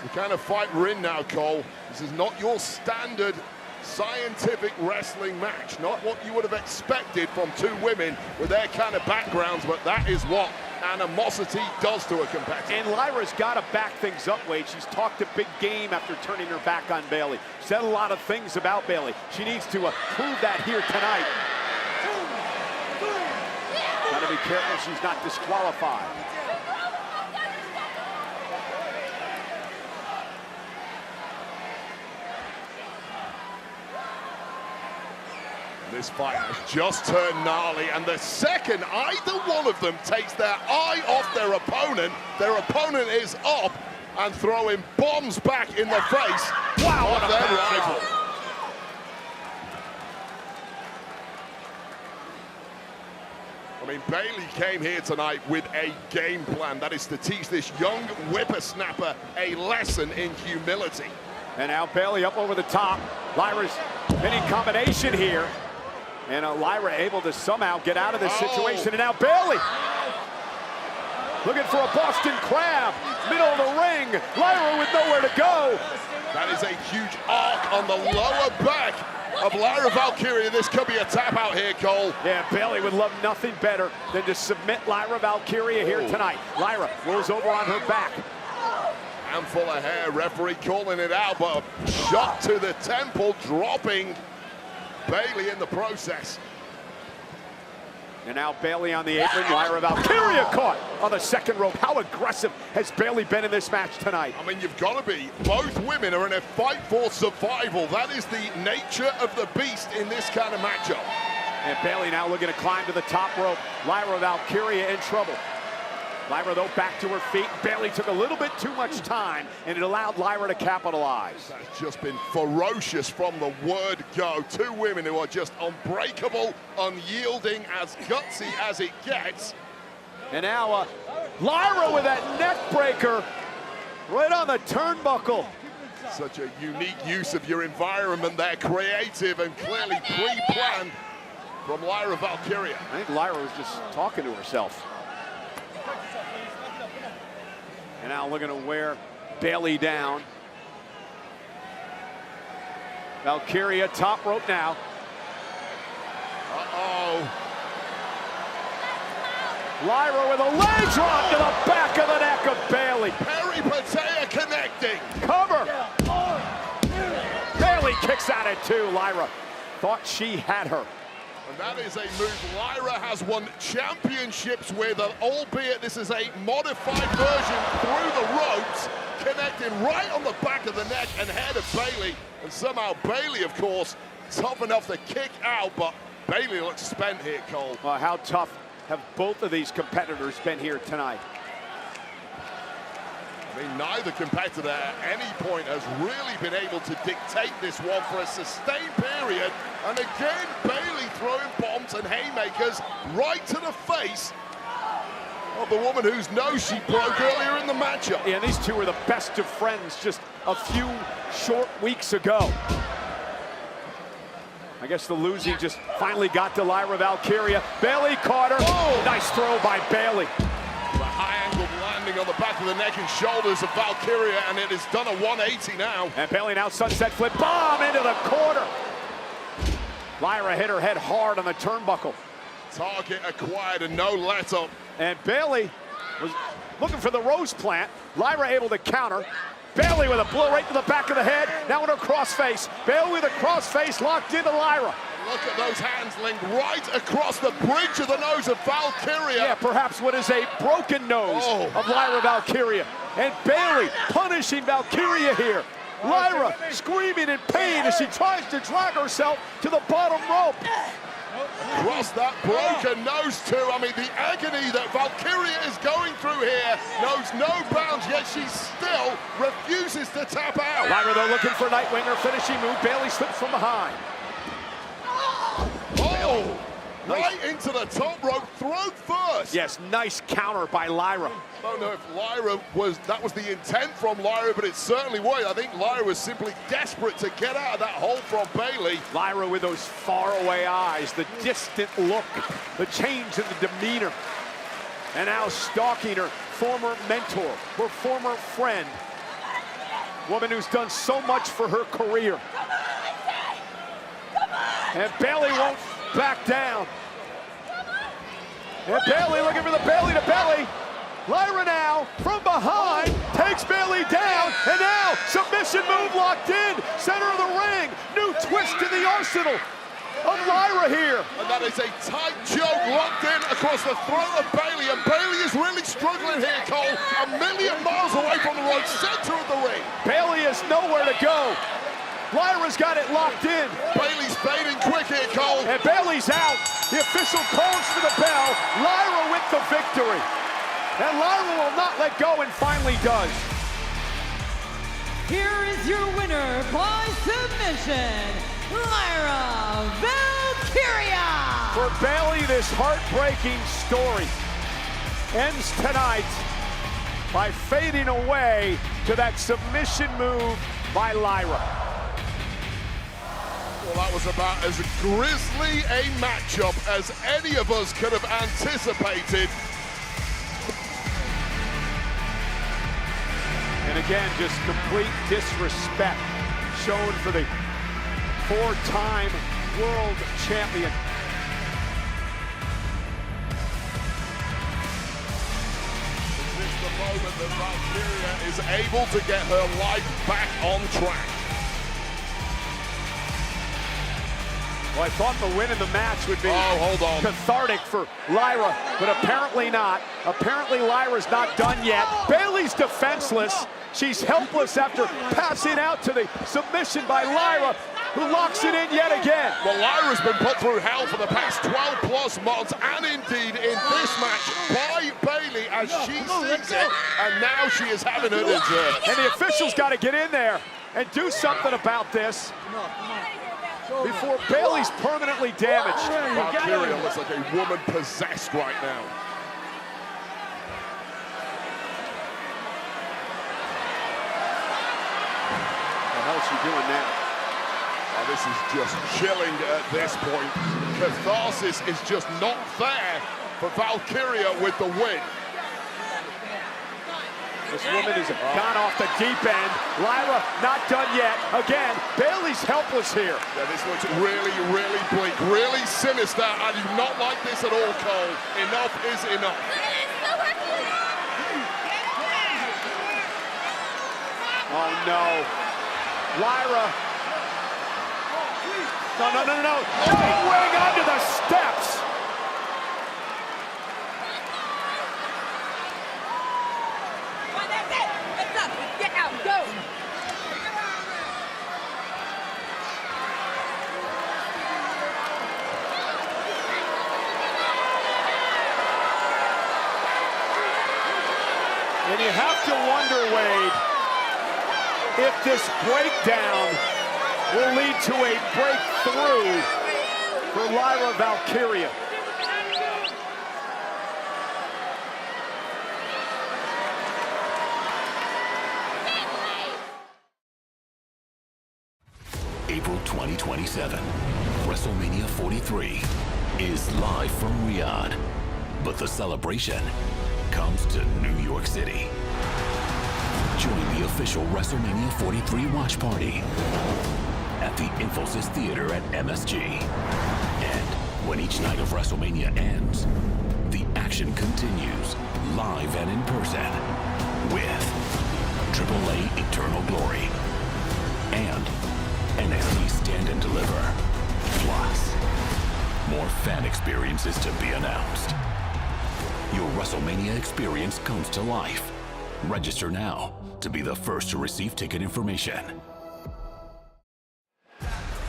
the kind of fight we're in now, Cole. This is not your standard scientific wrestling match, not what you would have expected from two women with their kind of backgrounds, but that is what animosity does to a competitor. And Lyra's got to back things up, Wade. She's talked a big game after turning her back on Bayley. Said a lot of things about Bayley. She needs to prove that here tonight. Got to be careful she's not disqualified. This fight has just turned gnarly, and the second either one of them takes their eye off their opponent is up and throwing bombs back in the face of their rival. I mean, Bayley came here tonight with a game plan. That is to teach this young whippersnapper a lesson in humility. And now Bayley up over the top. Lyra's pinning combination here. And Lyra able to somehow get out of this situation. And now Bayley looking for a Boston Crab. Middle of the ring. Lyra with nowhere to go. That is a huge arc on the lower back of Lyra Valkyria. This could be a tap out here, Cole. Yeah, Bayley would love nothing better than to submit Lyra Valkyria here tonight. Lyra rolls over on her back. Handful of hair, referee calling it out, but a shot to the temple, dropping Bayley in the process. And now Bayley on the apron. Lyra Valkyria caught on the second rope. How aggressive has Bayley been in this match tonight? I mean, you've got to be. Both women are in a fight for survival. That is the nature of the beast in this kind of matchup. And Bayley now looking to climb to the top rope. Lyra Valkyria in trouble. Lyra, though, back to her feet. Bayley took a little bit too much time, and it allowed Lyra to capitalize. That's just been ferocious from the word go. Two women who are just unbreakable, unyielding, as gutsy as it gets. And now Lyra with that neck breaker right on the turnbuckle. Such a unique use of your environment there. Creative and clearly pre-planned from Lyra Valkyria. I think Lyra was just talking to herself. And now looking to wear Bayley down. Valkyria top rope now. Uh-oh. Lyra with a leg drop to the back of the neck of Bayley. Peripateia connecting. Cover. Bayley kicks out at 2. Lyra thought she had her. And that is a move Lyra has won championships with, albeit this is a modified version through the ropes, connecting right on the back of the neck and head of Bayley. And somehow Bayley, of course, tough enough to kick out, but Bayley looks spent here, Cole. Well, how tough have both of these competitors been here tonight? I mean, neither competitor at any point has really been able to dictate this one for a sustained period. And again, Bayley throwing bombs and haymakers right to the face of the woman whose nose she broke earlier in the matchup. Yeah, these two were the best of friends just a few short weeks ago. I guess the losing just finally got to Lyra Valkyria. Bayley caught her. Oh, nice throw by Bayley. The high-angled landing on the back of the neck and shoulders of Valkyria, and it has done a 180 now. And Bayley now sunset flip bomb into the corner. Lyra hit her head hard on the turnbuckle. Target acquired and no let up. And Bayley was looking for the rose plant. Lyra able to counter. Bayley with a blow right to the back of the head. Now in her crossface. Bayley with a crossface locked into Lyra. Look at those hands linked right across the bridge of the nose of Valkyria. Yeah, perhaps what is a broken nose of Lyra Valkyria. And Bayley punishing Valkyria here. Lyra screaming in pain as she tries to drag herself to the bottom rope. Across that broken nose too. I mean, the agony that Valkyria is going through here knows no bounds, yet she still refuses to tap out. Lyra, though, looking for Nightwinger, finishing move. Bayley slips from behind. Oh, right into the top rope, throat first. Yes, nice counter by Lyra. I don't know if that was the intent from Lyra, but it certainly was. I think Lyra was simply desperate to get out of that hole from Bayley. Lyra with those faraway eyes, the distant look, the change in the demeanor. And now stalking her former mentor, her former friend. Woman who's done so much for her career. And Bayley won't back down. And Bayley looking for the Bayley to belly. Lyra now from behind takes Bayley down, and now submission move locked in, center of the ring. New twist in the arsenal of Lyra here. And that is a tight choke locked in across the throat of Bayley, and Bayley is really struggling here, Cole. A million miles away from the right center of the ring. Bayley has nowhere to go. Lyra's got it locked in. Bayley's fading quick here, Cole. And Bayley's out. The official calls for the bell. Lyra with the victory. And Lyra will not let go and finally does. Here is your winner by submission, Lyra Valkyria. For Bayley, this heartbreaking story ends tonight by fading away to that submission move by Lyra. Well, that was about as grisly a matchup as any of us could have anticipated. And again, just complete disrespect shown for the four-time world champion. Is this the moment that Valkyria is able to get her life back on track? Well, I thought the win in the match would be cathartic for Lyra, but apparently not. Apparently Lyra's not done yet. Bayley's defenseless. She's helpless after passing out to the submission by Lyra, who locks it in yet again. Well, Lyra's been put through hell for the past 12 plus months, and indeed in this match by Bayley as she sees it, and now she is having her dessert. And the officials got to get in there and do something about this before Bayley's permanently damaged. Valkyria looks like a woman possessed right now. What the hell is she doing now? Oh, this is just chilling at this point. Catharsis is just not there for Valkyria with the win. This woman has gone off the deep end. Lyra not done yet. Again, Bayley's helpless here. Yeah, this looks really, really bleak, really sinister. I do not like this at all, Cole. Enough is enough. Oh, no. Lyra. No. Giant wing onto the steps. Get out, go! And you have to wonder, Wade, if this breakdown will lead to a breakthrough for Lyra Valkyria. April 2027, WrestleMania 43 is live from Riyadh, but the celebration comes to New York City. Join the official WrestleMania 43 watch party at the Infosys Theater at MSG. And when each night of WrestleMania ends, the action continues live and in person with AAA Eternal Glory and NXT Stand and Deliver. Plus, more fan experiences to be announced. Your WrestleMania experience comes to life. Register now to be the first to receive ticket information.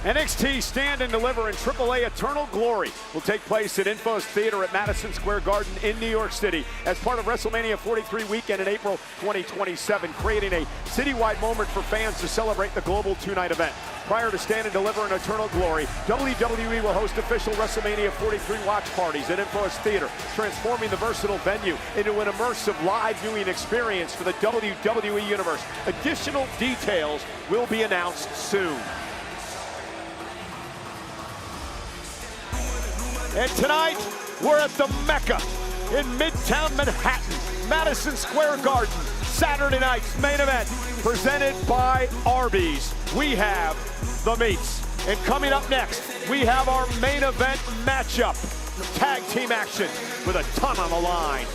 NXT Stand and Deliver in AAA Eternal Glory will take place at Infos Theater at Madison Square Garden in New York City as part of WrestleMania 43 weekend in April 2027, creating a citywide moment for fans to celebrate the global two-night event. Prior to Stand and Deliver in Eternal Glory, WWE will host official WrestleMania 43 watch parties at Infos Theater, transforming the versatile venue into an immersive live viewing experience for the WWE Universe. Additional details will be announced soon. And tonight, we're at the Mecca in Midtown Manhattan, Madison Square Garden. Saturday night's main event, presented by Arby's. We have the meats. And coming up next, we have our main event matchup. Tag team action with a ton on the line.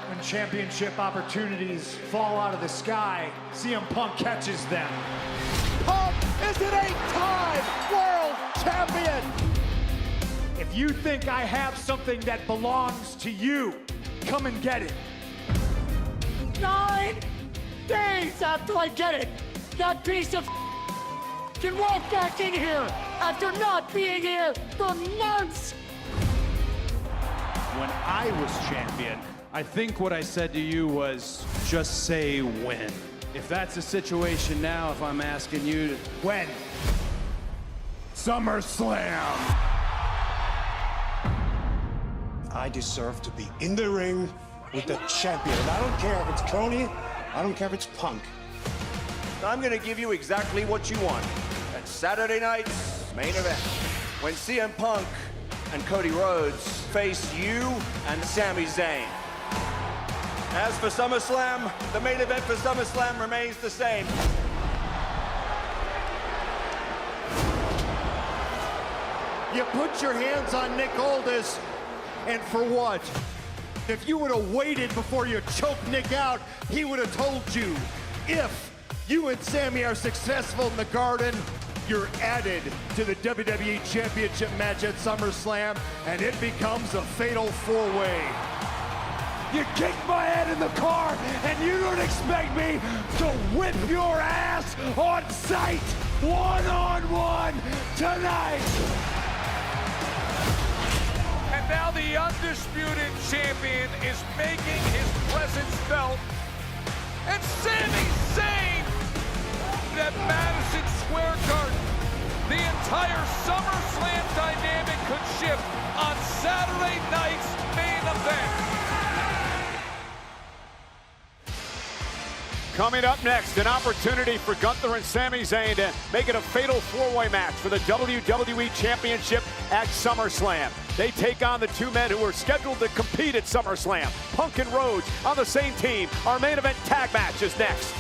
When championship opportunities fall out of the sky, CM Punk catches them. Punk is an 8-time world champion. If you think I have something that belongs to you, come and get it. 9 days after I get it, that piece of can walk back in here after not being here for months. When I was champion, I think what I said to you was just say when. If that's the situation now, if I'm asking you to... When? SummerSlam! I deserve to be in the ring with the champion. And I don't care if it's Cody, I don't care if it's Punk. I'm gonna give you exactly what you want. That's Saturday night's main event. When CM Punk and Cody Rhodes face you and Sami Zayn. As for SummerSlam, the main event for SummerSlam remains the same. You put your hands on Nick Aldis, and for what? If you would have waited before you choked Nick out, he would have told you. If you and Sami are successful in the Garden, you're added to the WWE Championship match at SummerSlam, and it becomes a fatal four-way. You kicked my head in the car, and you don't expect me to whip your ass on sight, one-on-one tonight! And now the undisputed champion is making his presence felt. And Sami Zayn at Madison Square Garden. The entire SummerSlam dynamic could shift on Saturday night's main event. Coming up next, an opportunity for Gunther and Sami Zayn to make it a fatal four-way match for the WWE Championship at SummerSlam. They take on the two men who are scheduled to compete at SummerSlam. Punk and Rhodes on the same team. Our main event tag match is next.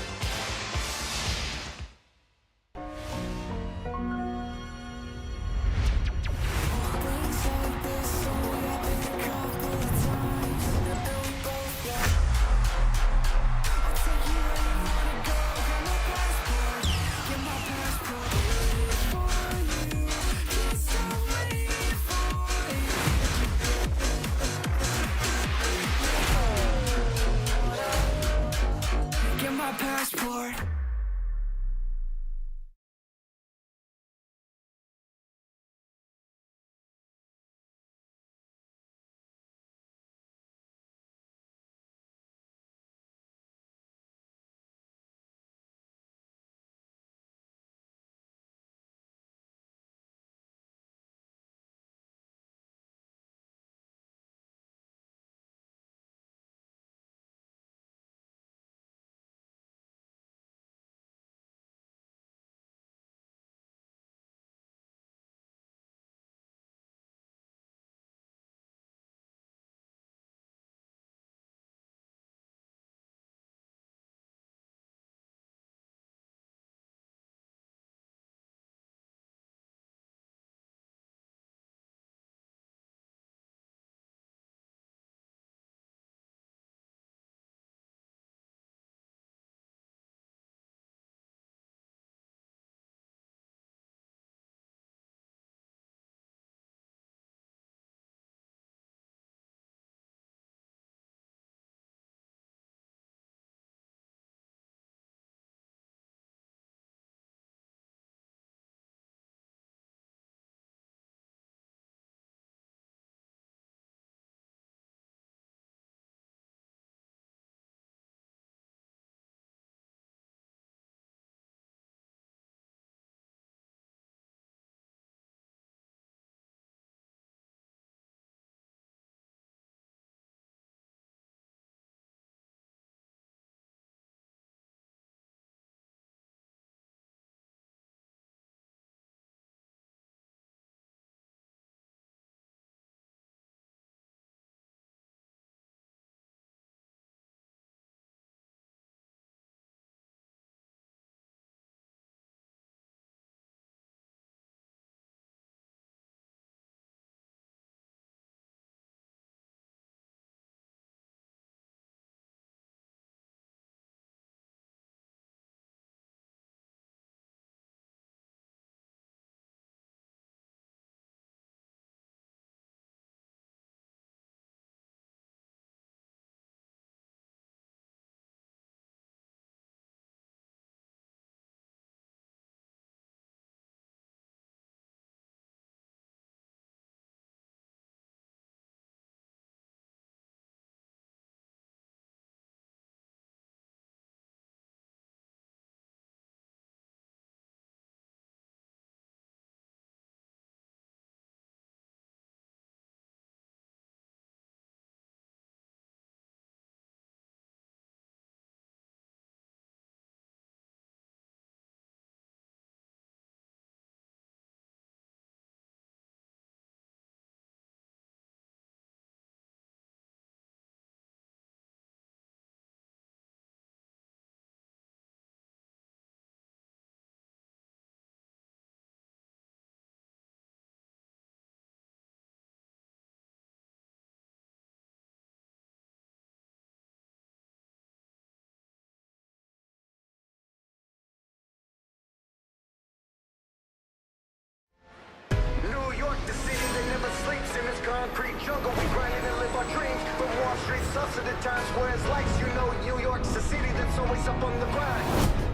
concrete jungle, we grinding and live our dreams. From Wall Street, sus of the times where it's lights. You know, New York's the city that's always up on the grind.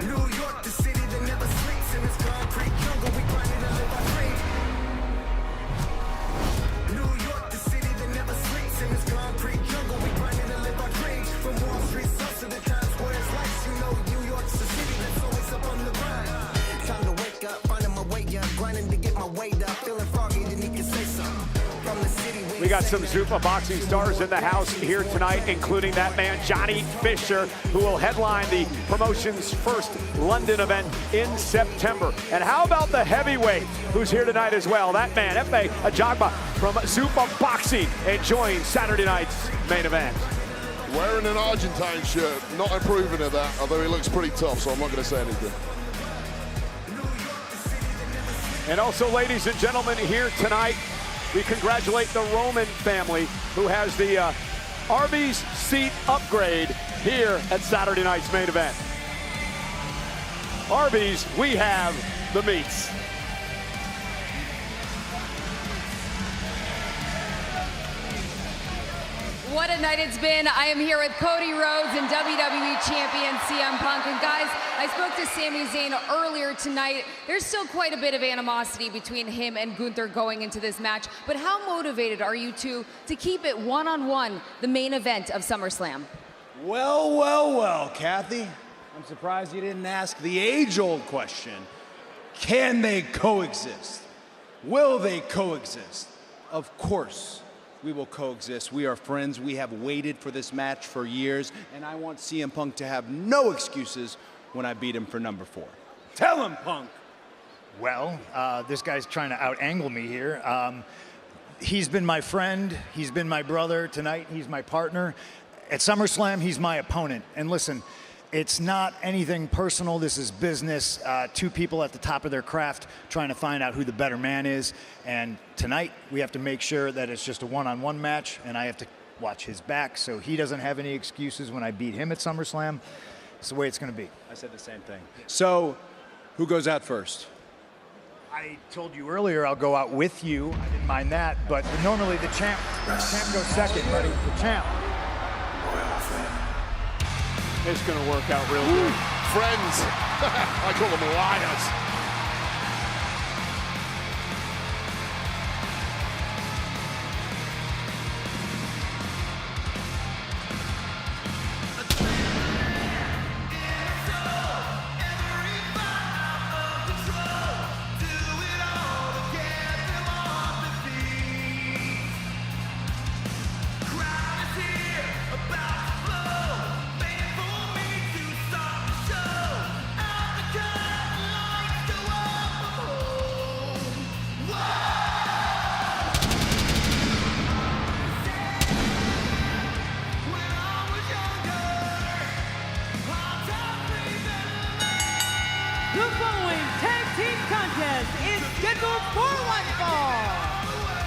New York, the city that never sleeps. In this concrete jungle, we grinding and live our dreams. New York, the city that never sleeps. In this concrete jungle, we grinding and live our dreams. From Wall Street, sus of the times where it's lights. You know, New York's the city that's always up on the grind. Time to wake up, finding my way up, grinding to get my weight up, feeling froggy, then you can say something. From the city. We got some Zuffa boxing stars in the house here tonight, including that man, Johnny Fisher, who will headline the promotion's first London event in September. And how about the heavyweight who's here tonight as well? That man, Efe Ajagba from Zuffa Boxing, enjoying Saturday night's main event. Wearing an Argentine shirt, not approving of that, although he looks pretty tough, so I'm not going to say anything. And also, ladies and gentlemen, here tonight, we congratulate the Roman family, who has the Arby's seat upgrade here at Saturday night's main event. Arby's, we have the meats. What a night it's been. I am here with Cody Rhodes and WWE Champion CM Punk. And guys, I spoke to Sami Zayn earlier tonight. There's still quite a bit of animosity between him and Gunther going into this match. But how motivated are you two to keep it one-on-one, the main event of SummerSlam? Well, well, well, Kathy. I'm surprised you didn't ask the age-old question. Can they coexist? Will they coexist? Of course. We will coexist. We are friends. We have waited for this match for years, and I want CM Punk to have no excuses when I beat him for number 4. Tell him, Punk. Well, this guy's trying to out-angle me here. He's been my friend. He's been my brother. Tonight, he's my partner. At SummerSlam, he's my opponent. And listen, it's not anything personal. This is business. Two people at the top of their craft trying to find out who the better man is. And tonight, we have to make sure that it's just a one-on-one match, and I have to watch his back so he doesn't have any excuses when I beat him at SummerSlam. It's the way it's going to be. I said the same thing. So, who goes out first? I told you earlier I'll go out with you. I didn't mind that, but normally the champ goes second, buddy. The champ. It's going to work out real good. Friends. I call them liars. The following tag team contest is scheduled for one fall.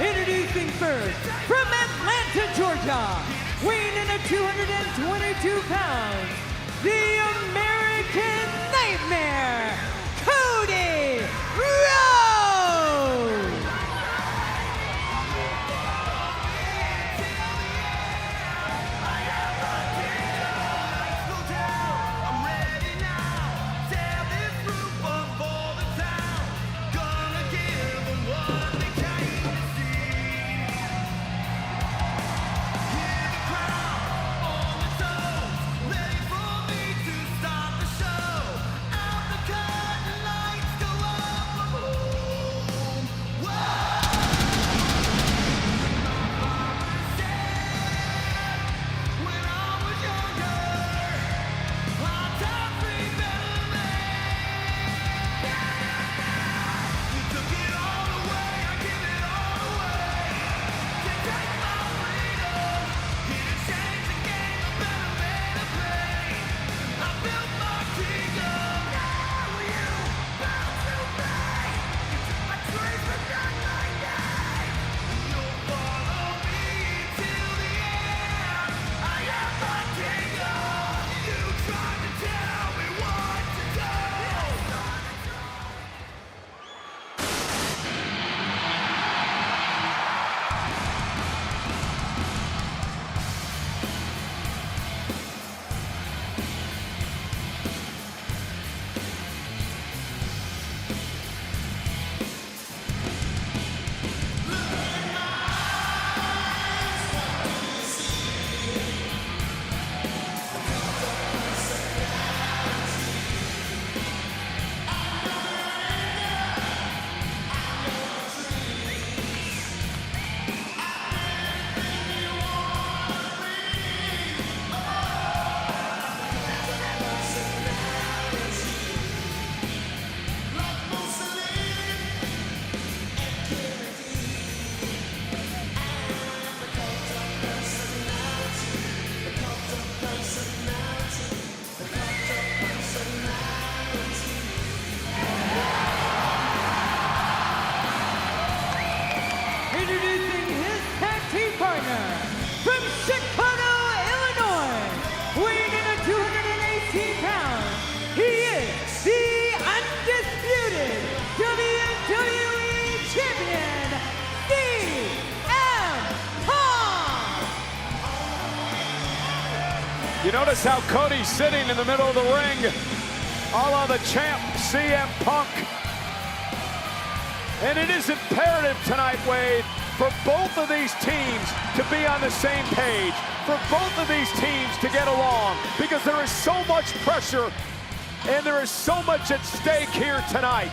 Introducing first, from Atlanta, Georgia, weighing in at 222 pounds, the American Nightmare, Cody Rhodes. notice how Cody's sitting in the middle of the ring, a la the champ, CM Punk. And it is imperative tonight, Wade, for both of these teams to be on the same page, for both of these teams to get along, because there is so much pressure and there is so much at stake here tonight.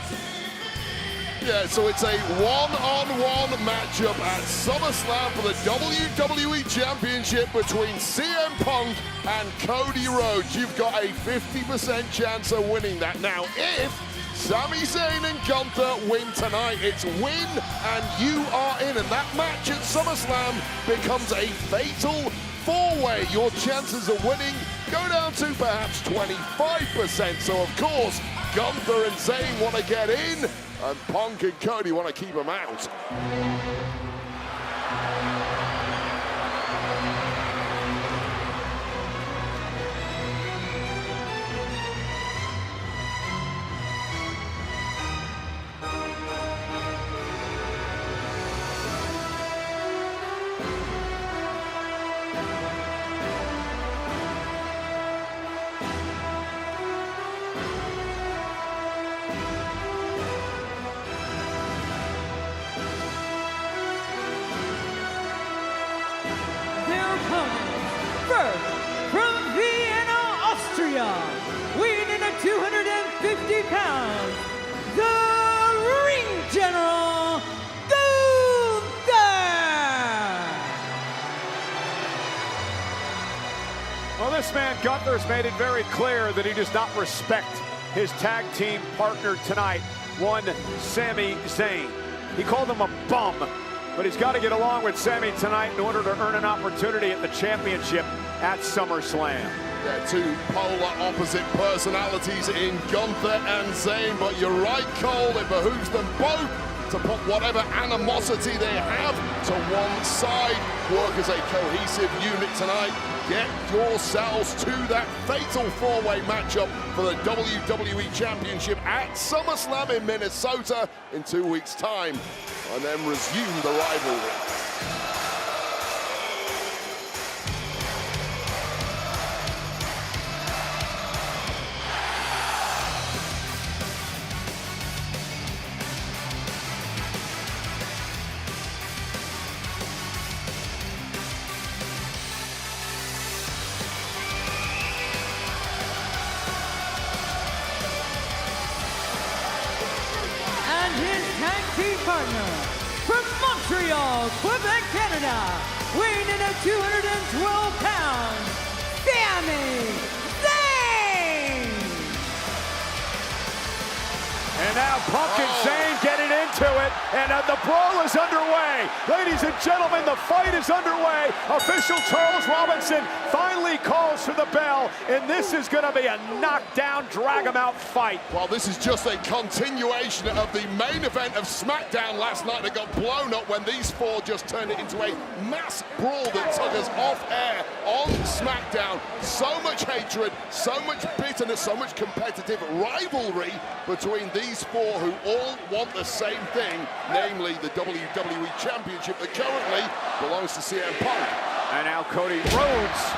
Yeah, so it's a one-on-one matchup at SummerSlam for the WWE Championship between CM Punk and Cody Rhodes. You've got a 50% chance of winning that. Now, if Sami Zayn and Gunther win tonight, it's win and you are in. And that match at SummerSlam becomes a fatal four-way. Your chances of winning go down to perhaps 25%. So, of course, Gunther and Zayn want to get in, and Punk and Cody want to keep them out. First, from Vienna, Austria, weighing in at 250 pounds, the Ring General, Gunther! Well, this man, Gunther's made it very clear that he does not respect his tag team partner tonight, one Sami Zayn. He called him a bum, but he's got to get along with Sami tonight in order to earn an opportunity at the championship at SummerSlam. Yeah, two polar opposite personalities in Gunther and Zayn, but you're right, Cole, it behooves them both to put whatever animosity they have to one side, work as a cohesive unit tonight. Get yourselves to that fatal four-way matchup for the WWE Championship at SummerSlam in Minnesota in 2 weeks' time, and then resume the rivalry. Partner from Montreal, Quebec, Canada, weighing in at 212 pounds, Sami Zayn! And now Punk and Zayn getting into it, and the brawl is underway. Ladies and gentlemen, the fight is underway. Official Charles Robinson finally calls for the bell, and this is going to be a knockdown, drag-em-out fight. Well, this is just a continuation of the main event of SmackDown last night that got blown up when these four just turned it into a mass brawl that took us off air on SmackDown. So much hatred, so much bitterness, so much competitive rivalry between these four who all want the same thing, namely the WWE Championship that currently belongs to CM Punk. And now Cody Rhodes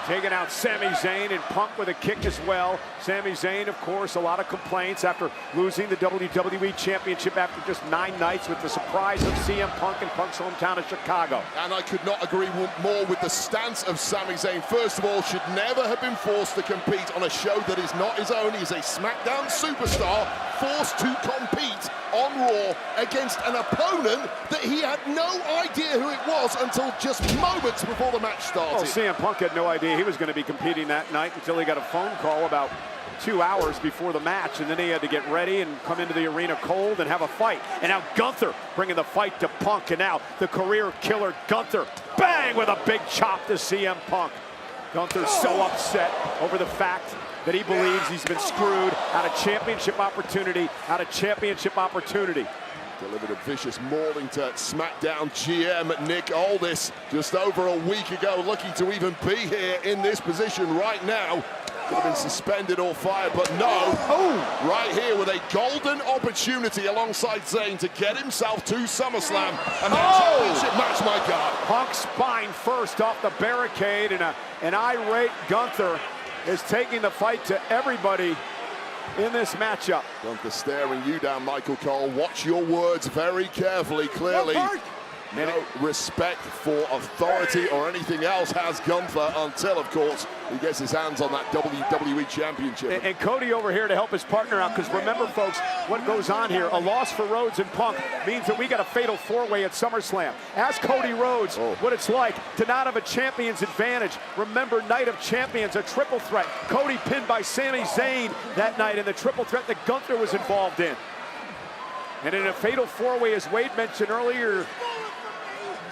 taking out Sami Zayn, and Punk with a kick as well. Sami Zayn, of course, a lot of complaints after losing the WWE Championship after just 9 nights with the surprise of CM Punk in Punk's hometown of Chicago. And I could not agree more with the stance of Sami Zayn. First of all, should never have been forced to compete on a show that is not his own. He's a SmackDown superstar, forced to compete on Raw against an opponent that he had no idea who it was until just moments before the match started. Well, CM Punk had no idea he was going to be competing that night until he got a phone call about 2 hours before the match, and then he had to get ready and come into the arena cold and have a fight. And now Gunther bringing the fight to Punk, and now the career killer Gunther, bang, with a big chop to CM Punk. Gunther's so upset over the fact that he believes he's been screwed out of championship opportunity, Delivered a vicious mauling to SmackDown GM Nick Aldis just over a week ago, lucky to even be here in this position right now. Could have been suspended or fired, but no. Right here with a golden opportunity alongside Zayn to get himself to SummerSlam and that championship match, my God. Punk spine first off the barricade, and an irate Gunther is taking the fight to everybody in this matchup. Gunther staring you down, Michael Cole. Watch your words very carefully. Clearly, no respect for authority or anything else has Gunther until, of course, he gets his hands on that WWE Championship. And Cody over here to help his partner out, because remember, folks, what goes on here, a loss for Rhodes and Punk means that we got a fatal four-way at SummerSlam. Ask Cody Rhodes what it's like to not have a champion's advantage. Remember, Night of Champions, a triple threat. Cody pinned by Sami Zayn that night in the triple threat that Gunther was involved in. And in a fatal four-way, as Wade mentioned earlier,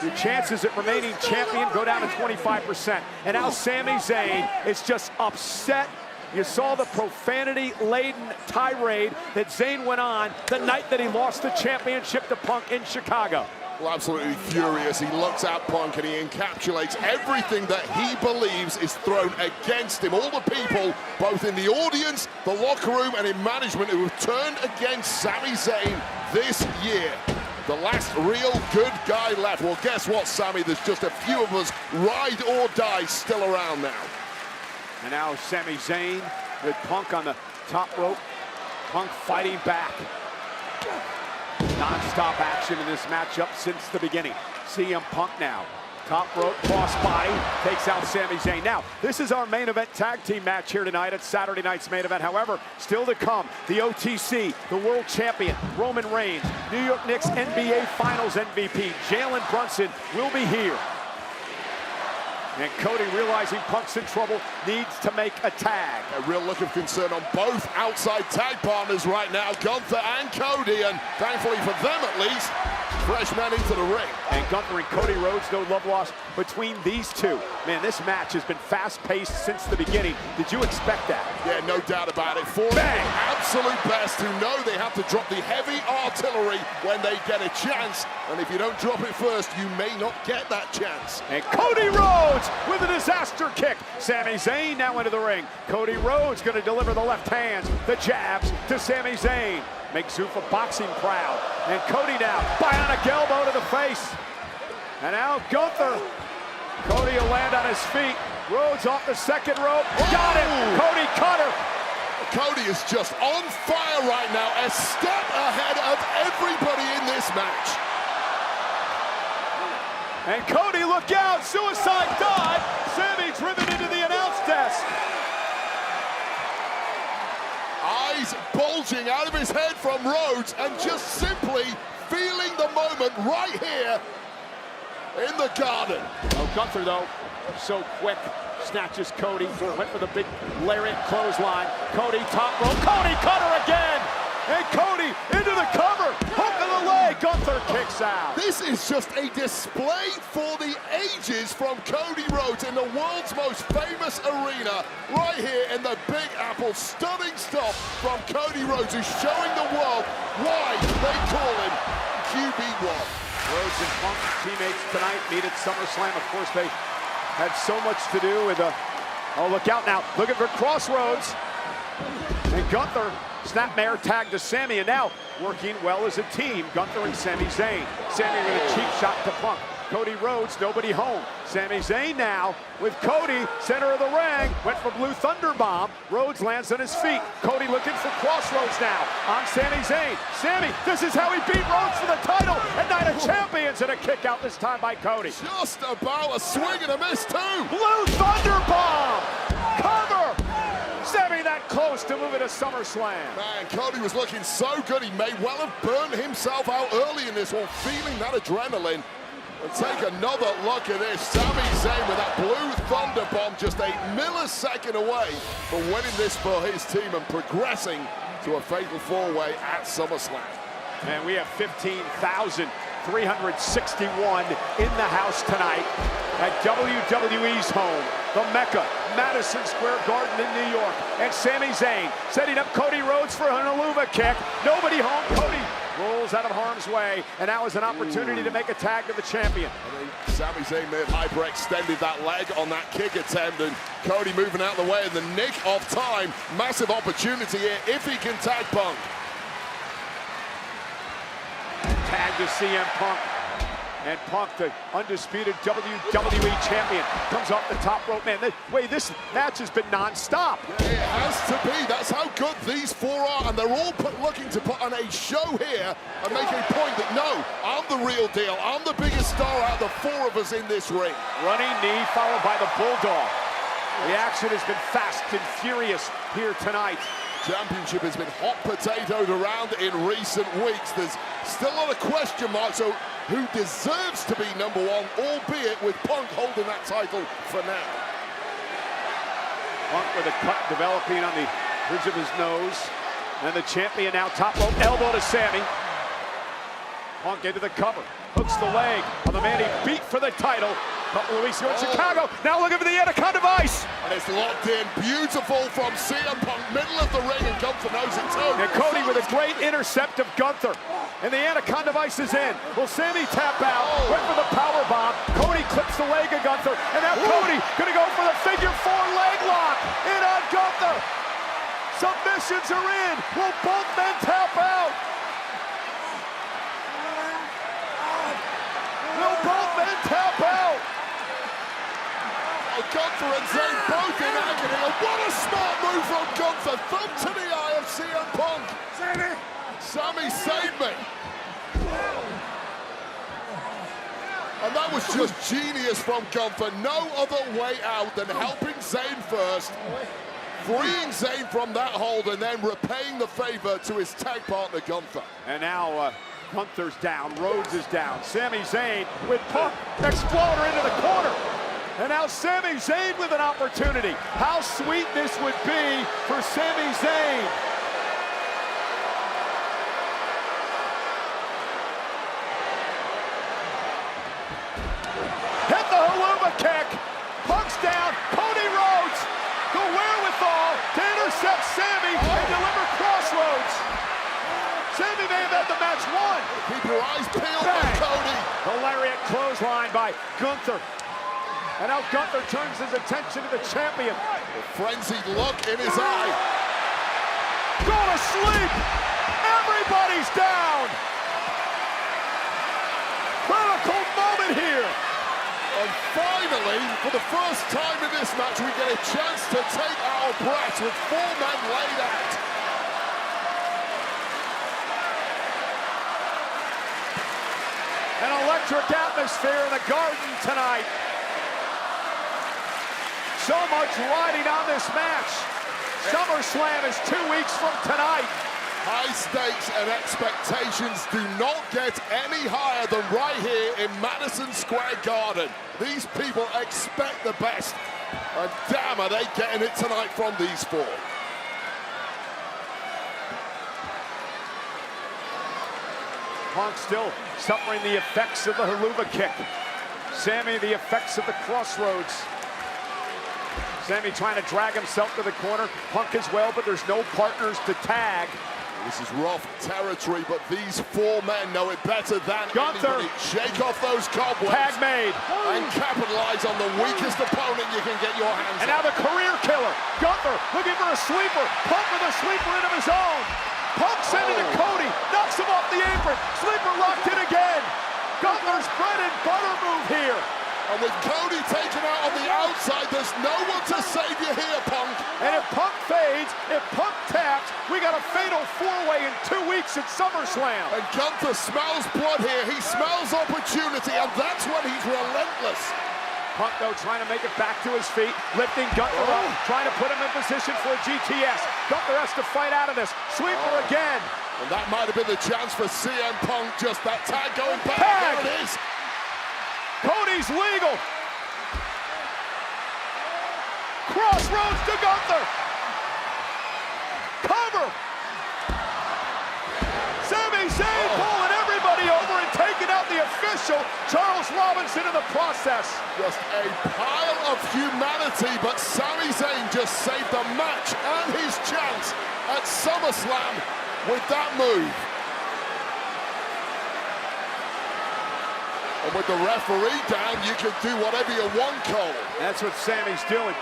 your chances at remaining champion go down to 25%. And now Sami Zayn is just upset. You saw the profanity-laden tirade that Zayn went on the night that he lost the championship to Punk in Chicago. Well, absolutely furious. He looks at Punk and he encapsulates everything that he believes is thrown against him. All the people, both in the audience, the locker room, and in management, who have turned against Sami Zayn this year. The last real good guy left. Well, guess what, Sami? There's just a few of us ride or die still around now. And now Sami Zayn with Punk on the top rope. Punk fighting back. Non-stop action in this matchup since the beginning. CM Punk now. Top rope, cross body, takes out Sami Zayn. Now, this is our main event tag team match here tonight at Saturday night's main event. However, still to come, the OTC, the world champion, Roman Reigns, New York Knicks NBA Finals MVP, Jalen Brunson will be here. And Cody, realizing Punk's in trouble, needs to make a tag. A real look of concern on both outside tag partners right now, Gunther and Cody, and thankfully for them at least, fresh men into the ring. And Gunther and Cody Rhodes, no love lost between these two. Man, this match has been fast-paced since the beginning. Did you expect that? Yeah, no doubt about it. Four absolute best who know they have to drop the heavy artillery when they get a chance. And if you don't drop it first, you may not get that chance. And Cody Rhodes with a disaster kick. Sami Zayn now into the ring. Cody Rhodes going to deliver the left hands, the jabs to Sami Zayn. Make Zuffa Boxing proud. And Cody now, bionic elbow to the face. And now Gunther. Cody will land on his feet. Rhodes off the second rope. Got him. Cody cutter. Cody is just on fire right now, a step ahead of everybody in this match. And Cody, look out, suicide dive. Sami driven into the announce desk. Eyes bulging out of his head from Rhodes and just simply feeling the moment right here in the Garden. Oh, Gunther, though, so quick. Snatches Cody, went for the big lariat clothesline. Cody, top rope, Cody cutter again! And Cody into the cover, hook of the leg, Gunther kicks out. This is just a display for the ages from Cody Rhodes in the world's most famous arena, right here in the Big Apple. Stunning stuff from Cody Rhodes, who's showing the world why they call him QB1. Rhodes and Punk, teammates tonight, meet at SummerSlam. Of course, they had so much to do with oh, look out now, looking for Crossroads. And Gunther, snapmare tag to Sami, and now working well as a team, Gunther and Sami Zayn. Sami with a cheap shot to Punk. Cody Rhodes, nobody home. Sami Zayn now with Cody, center of the ring, went for Blue Thunder Bomb. Rhodes lands on his feet. Cody looking for Crossroads now on Sami Zayn. Sami, this is how he beat Rhodes for the title at Night of Champions, and a kick out this time by Cody. Just about a swing and a miss too. Blue Thunder Bomb, cover. Sami that close to move it to SummerSlam. Man, Cody was looking so good. He may well have burned himself out early in this one, feeling that adrenaline. And take another look at this. Sami Zayn with that Blue Thunder Bomb just a millisecond away from winning this for his team and progressing to a fatal four-way at SummerSlam. And we have 15,361 in the house tonight at WWE's home, the Mecca, Madison Square Garden in New York. And Sami Zayn setting up Cody Rhodes for an Aluva kick. Nobody home. Cody rolls out of harm's way, and now is an opportunity to make a tag to the champion. I think Sami Zayn may have hyperextended that leg on that kick attempt, and Cody moving out of the way in the nick of time. Massive opportunity here if he can tag Punk. Tag to CM Punk. And Punk, the undisputed WWE champion, comes off the top rope. Man, this match has been non-stop. Yeah, it has to be. That's how good these four are, and they're all looking to put on a show here and make a point that, no, I'm the real deal. I'm the biggest star out of the four of us in this ring. Running knee followed by the Bulldog. The action has been fast and furious here tonight. Championship has been hot potatoed around in recent weeks. There's still a lot of question marks, so who deserves to be number one, albeit with Punk holding that title for now. Punk with a cut developing on the bridge of his nose. And the champion now top rope elbow to Sami. Punk into the cover, hooks the leg on the man he beat for the title a couple of weeks ago in Chicago. Now looking for the Anaconda Vice. And it's locked in, beautiful from CM Punk, middle of the ring, and Gunther knows it too. And Cody with a great intercept of Gunther. And the Anaconda Vice is in. Will Sami tap out? Went for the power bomb. Cody clips the leg of Gunther. And now Cody gonna go for the figure four leg lock. In on Gunther. Submissions are in. Will both men tap out? Will both men tap out? Gunther and Zayn both in agony. And what a smart move from Gunther. Thumb to the eye of CM Punk. Sami saved me. And that was just genius from Gunther. No other way out than helping Zayn first, freeing Zayn from that hold, and then repaying the favor to his tag partner, Gunther. And now Gunther's down, Rhodes is down. Sami Zayn with Punk, Exploder into the corner. And now Sami Zayn with an opportunity. How sweet this would be for Sami Zayn. Hit the Helluva kick. Punk's down. Cody Rhodes, the wherewithal to intercept Sami and deliver Crossroads. Sami may have had the match won. Keep your eyes peeled by Cody. The lariat clothesline by Gunther. And now Gunther turns his attention to the champion. A frenzied look in his eye. Go to sleep. Everybody's down. Critical moment here. And finally, for the first time in this match, we get a chance to take our breaths with four men laid out. An electric atmosphere in the Garden tonight. So much riding on this match. SummerSlam is 2 weeks from tonight. High stakes and expectations do not get any higher than right here in Madison Square Garden. These people expect the best, and damn are they getting it tonight from these four. Punk still suffering the effects of the Helluva kick. Sami the effects of the Crossroads. Sami trying to drag himself to the corner. Punk as well, but there's no partners to tag. This is rough territory, but these four men know it better than Gunther. anybody. Shake off those cobwebs. Tag made. And capitalize on the weakest opponent you can get your hands on. And now the career killer. Gunther looking for a sleeper. Punk with a sleeper into his own. Punk sending to Cody. Knocks him off the apron. Sleeper locked in again. Gunther's bread and butter move here. And with Cody taken out on the outside, there's no one to save you here, Punk. And if Punk fades, if Punk taps, we got a fatal four-way in 2 weeks at SummerSlam. And Gunther smells blood here. He smells opportunity, and that's when he's relentless. Punk, though, trying to make it back to his feet, lifting Gunther up, trying to put him in position for a GTS. Gunther has to fight out of this. Sweeper again. And that might have been the chance for CM Punk. Just that tag going back. Tag. There it is. Cody's legal. Crossroads to Gunther. Cover. Sami Zayn pulling everybody over and taking out the official, Charles Robinson, in the process. Just a pile of humanity, but Sami Zayn just saved the match and his chance at SummerSlam with that move. And with the referee down, you can do whatever you want, Cole. That's what Sammy's doing.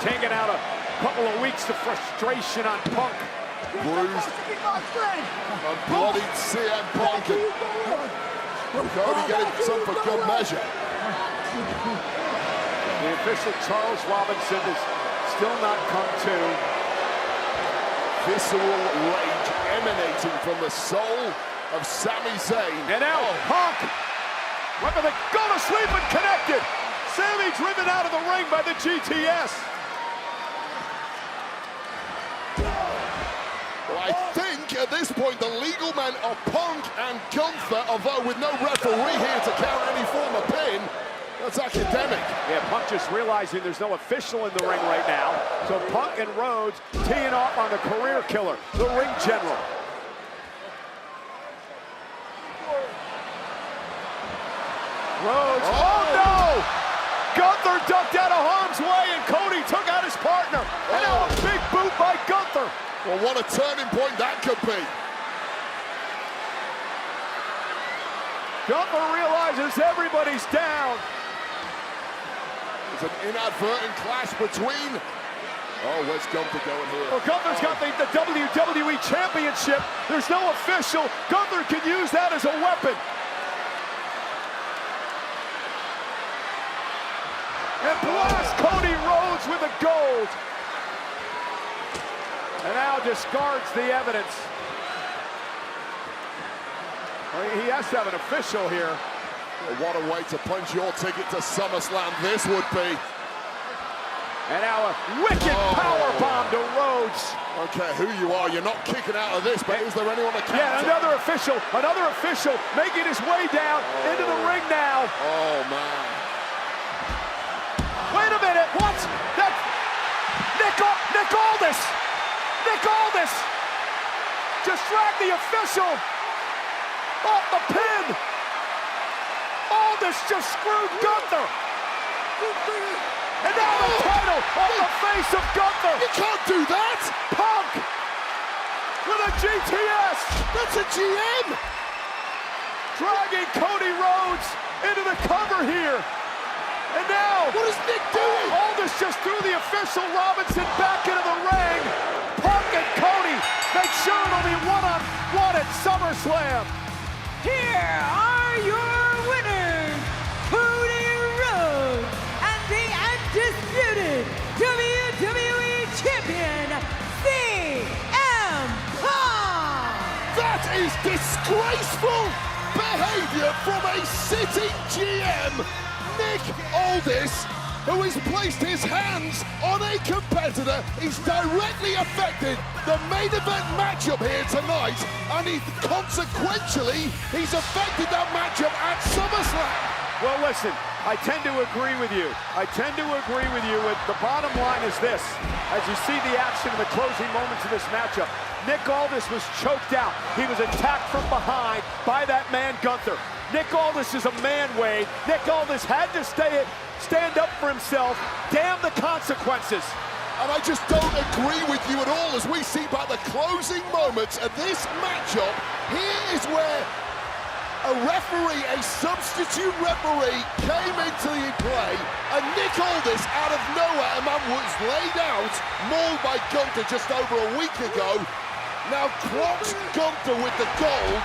Taking out a couple of weeks of frustration on Punk. Bruised and bloodied CM Punk. Cody getting some for good measure. The official Charles Robinson has still not come to. Visceral rage emanating from the soul of Sami Zayn. And now Punk, right with the go to sleep and connected. Sami driven out of the ring by the GTS. Well, I think at this point the legal men are Punk and Gunther, although with no referee here to count any form of pin. That's academic. Yeah, Punk just realizing there's no official in the ring right now. So Punk and Rhodes teeing off on the career killer, the ring general. Rhodes, oh no! Gunther ducked out of harm's way and Cody took out his partner. And now a big boot by Gunther. Well, what a turning point that could be. Gunther realizes everybody's down. There's an inadvertent clash between. Oh, where's Gunther going here? Well, Gunther's got the WWE Championship. There's no official. Gunther can use that as a weapon. And blast Cody Rhodes with the gold. And now discards the evidence. Well, he has to have an official here. Well, what a way to punch your ticket to SummerSlam this would be. And now a wicked power bomb to Rhodes. Okay, who you are, you're not kicking out of this, but is there anyone to counter? Yeah, another official making his way down into the ring now. Oh, man. Wait a minute, what? That Nick Aldis! Nick Aldis just dragged the official off the pin. Aldis just screwed Gunther. And now the title on the face of Gunther. You can't do that. Punk with a GTS. That's a GM. Dragging Cody Rhodes into the cover here. And now, what is Nick doing? Aldis just threw the official Robinson back into the ring. Punk and Cody make sure it'll be one-on-one at SummerSlam. Here are your winners, Cody Rhodes and the undisputed WWE Champion, CM Punk. That is disgraceful behavior from a sitting GM. Nick Aldis, who has placed his hands on a competitor, is directly affected the main event matchup here tonight, and consequentially, he's affected that matchup at SummerSlam. Well, listen, I tend to agree with you. And the bottom line is this. As you see the action in the closing moments of this matchup, Nick Aldis was choked out. He was attacked from behind by that man, Gunther. Nick Aldis is a man, Wade. Nick Aldis had to stand up for himself. Damn the consequences. And I just don't agree with you at all as we see by the closing moments of this matchup. Here is where a referee, a substitute referee, came into the play, and Nick Aldis, out of nowhere, a man was laid out, mauled by Gunther just over a week ago, now clocks Gunther with the gold,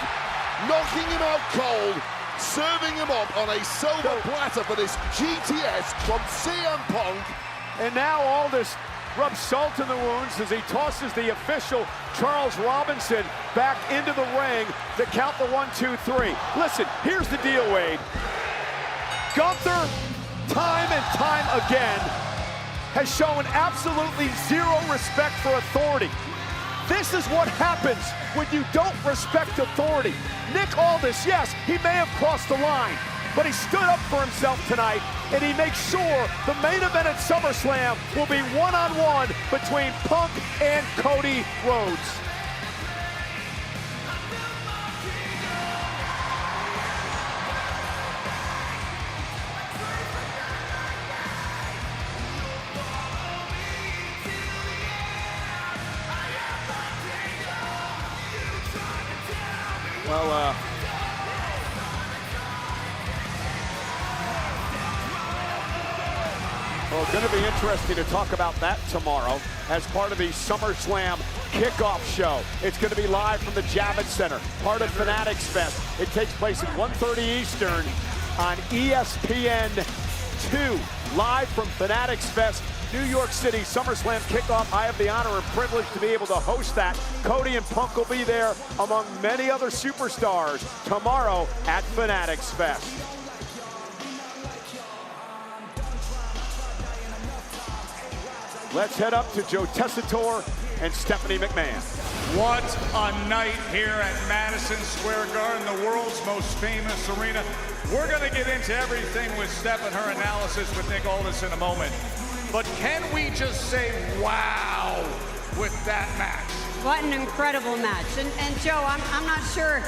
knocking him out cold, serving him up on a silver platter for this GTS from CM Punk. And now Aldis rubs salt in the wounds as he tosses the official Charles Robinson back into the ring to count the 1, 2, 3. Listen, here's the deal, Wade. Gunther, time and time again, has shown absolutely zero respect for authority. This is what happens when you don't respect authority. Nick Aldis, yes, he may have crossed the line, but he stood up for himself tonight, and he makes sure the main event at SummerSlam will be one-on-one between Punk and Cody Rhodes. Well, Well, going to be interesting to talk about that tomorrow as part of the SummerSlam kickoff show. It's going to be live from the Javits Center, part of Fanatics Fest. It takes place at 1:30 Eastern on ESPN2, live from Fanatics Fest, New York City SummerSlam kickoff. I have the honor and privilege to be able to host that. Cody and Punk will be there among many other superstars tomorrow at Fanatics Fest. Let's head up to Joe Tessitore and Stephanie McMahon. What a night here at Madison Square Garden, the world's most famous arena. We're going to get into everything with Steph and her analysis with Nick Aldis in a moment. But can we just say wow with that match? What an incredible match. And Joe, I'm not sure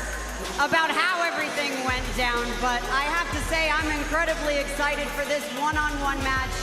about how everything went down, but I have to say I'm incredibly excited for this one-on-one match.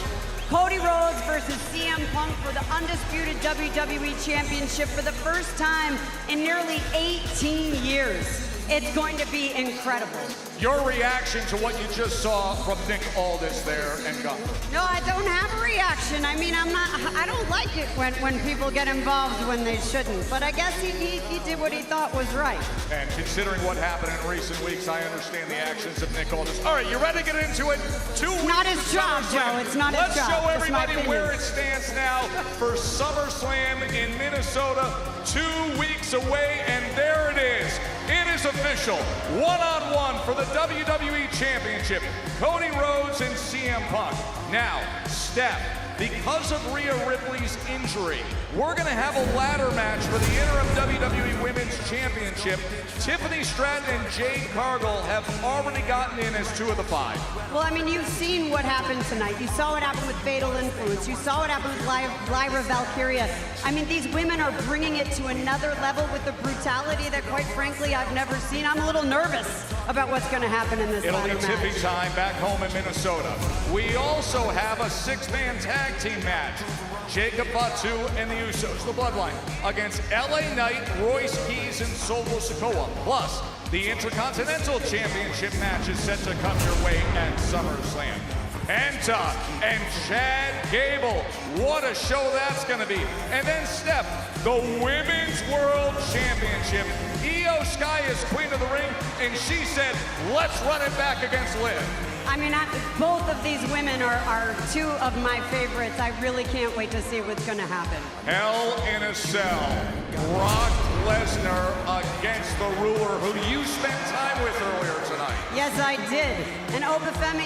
Cody Rhodes versus CM Punk for the undisputed WWE Championship for the first time in nearly 18 years. It's going to be incredible. Your reaction to what you just saw from Nick Aldis there and Gunther? No, I don't have a reaction. I mean, I don't like it when people get involved when they shouldn't. But I guess he did what he thought was right. And considering what happened in recent weeks, I understand the actions of Nick Aldis. All right, you ready to get into it? 2 weeks not his job, Joe. It's not his job. Let's show everybody where it stands now for SummerSlam in Minnesota. 2 weeks away, and there it is. It is official. One-on-one for the WWE Championship. Cody Rhodes and CM Punk. Now, Steph, because of Rhea Ripley's injury, we're going to have a ladder match for the interim WWE Women's Championship. Tiffany Stratton and Jade Cargill have already gotten in as 2 of the 5. Well, I mean, you've seen what happened tonight. You saw what happened with Fatal Influence. You saw what happened with Lyra Valkyria. I mean, these women are bringing it to another level with the brutality that, quite frankly, I've never seen. I'm a little nervous about what's going to happen in this ladder match. It'll be tipping time back home in Minnesota. We also have a 6-man tag team match. Jacob Fatu and the Usos, the Bloodline, against LA Knight, Royce Keys, and Solo Sikoa. Plus, the Intercontinental Championship match is set to come your way at SummerSlam. Penta and Chad Gable. What a show that's going to be. And then Steph, the Women's World Championship. Io Sky is Queen of the Ring, and she said, let's run it back against Liv. I mean, both of these women are 2 of my favorites. I really can't wait to see what's going to happen. Hell in a Cell. Brock Lesnar against the Ruler, who you spent time with earlier tonight. Yes, I did. And Obafemi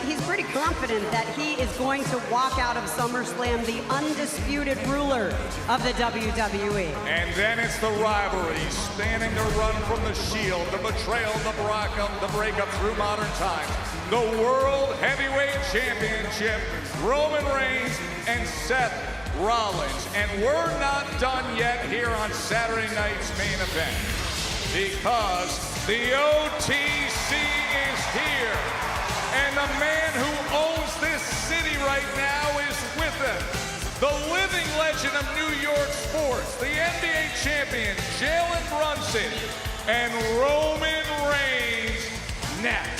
he's pretty confident that he is going to walk out of SummerSlam the undisputed ruler of the WWE. And then it's the rivalry, spanning the run from the Shield, the betrayal, the breakup through modern times. The World Heavyweight Championship, Roman Reigns and Seth Rollins. And we're not done yet here on Saturday night's main event, because the OTC is here. And the man who owns this city right now is with us. The living legend of New York sports, the NBA champion, Jalen Brunson, and Roman Reigns next.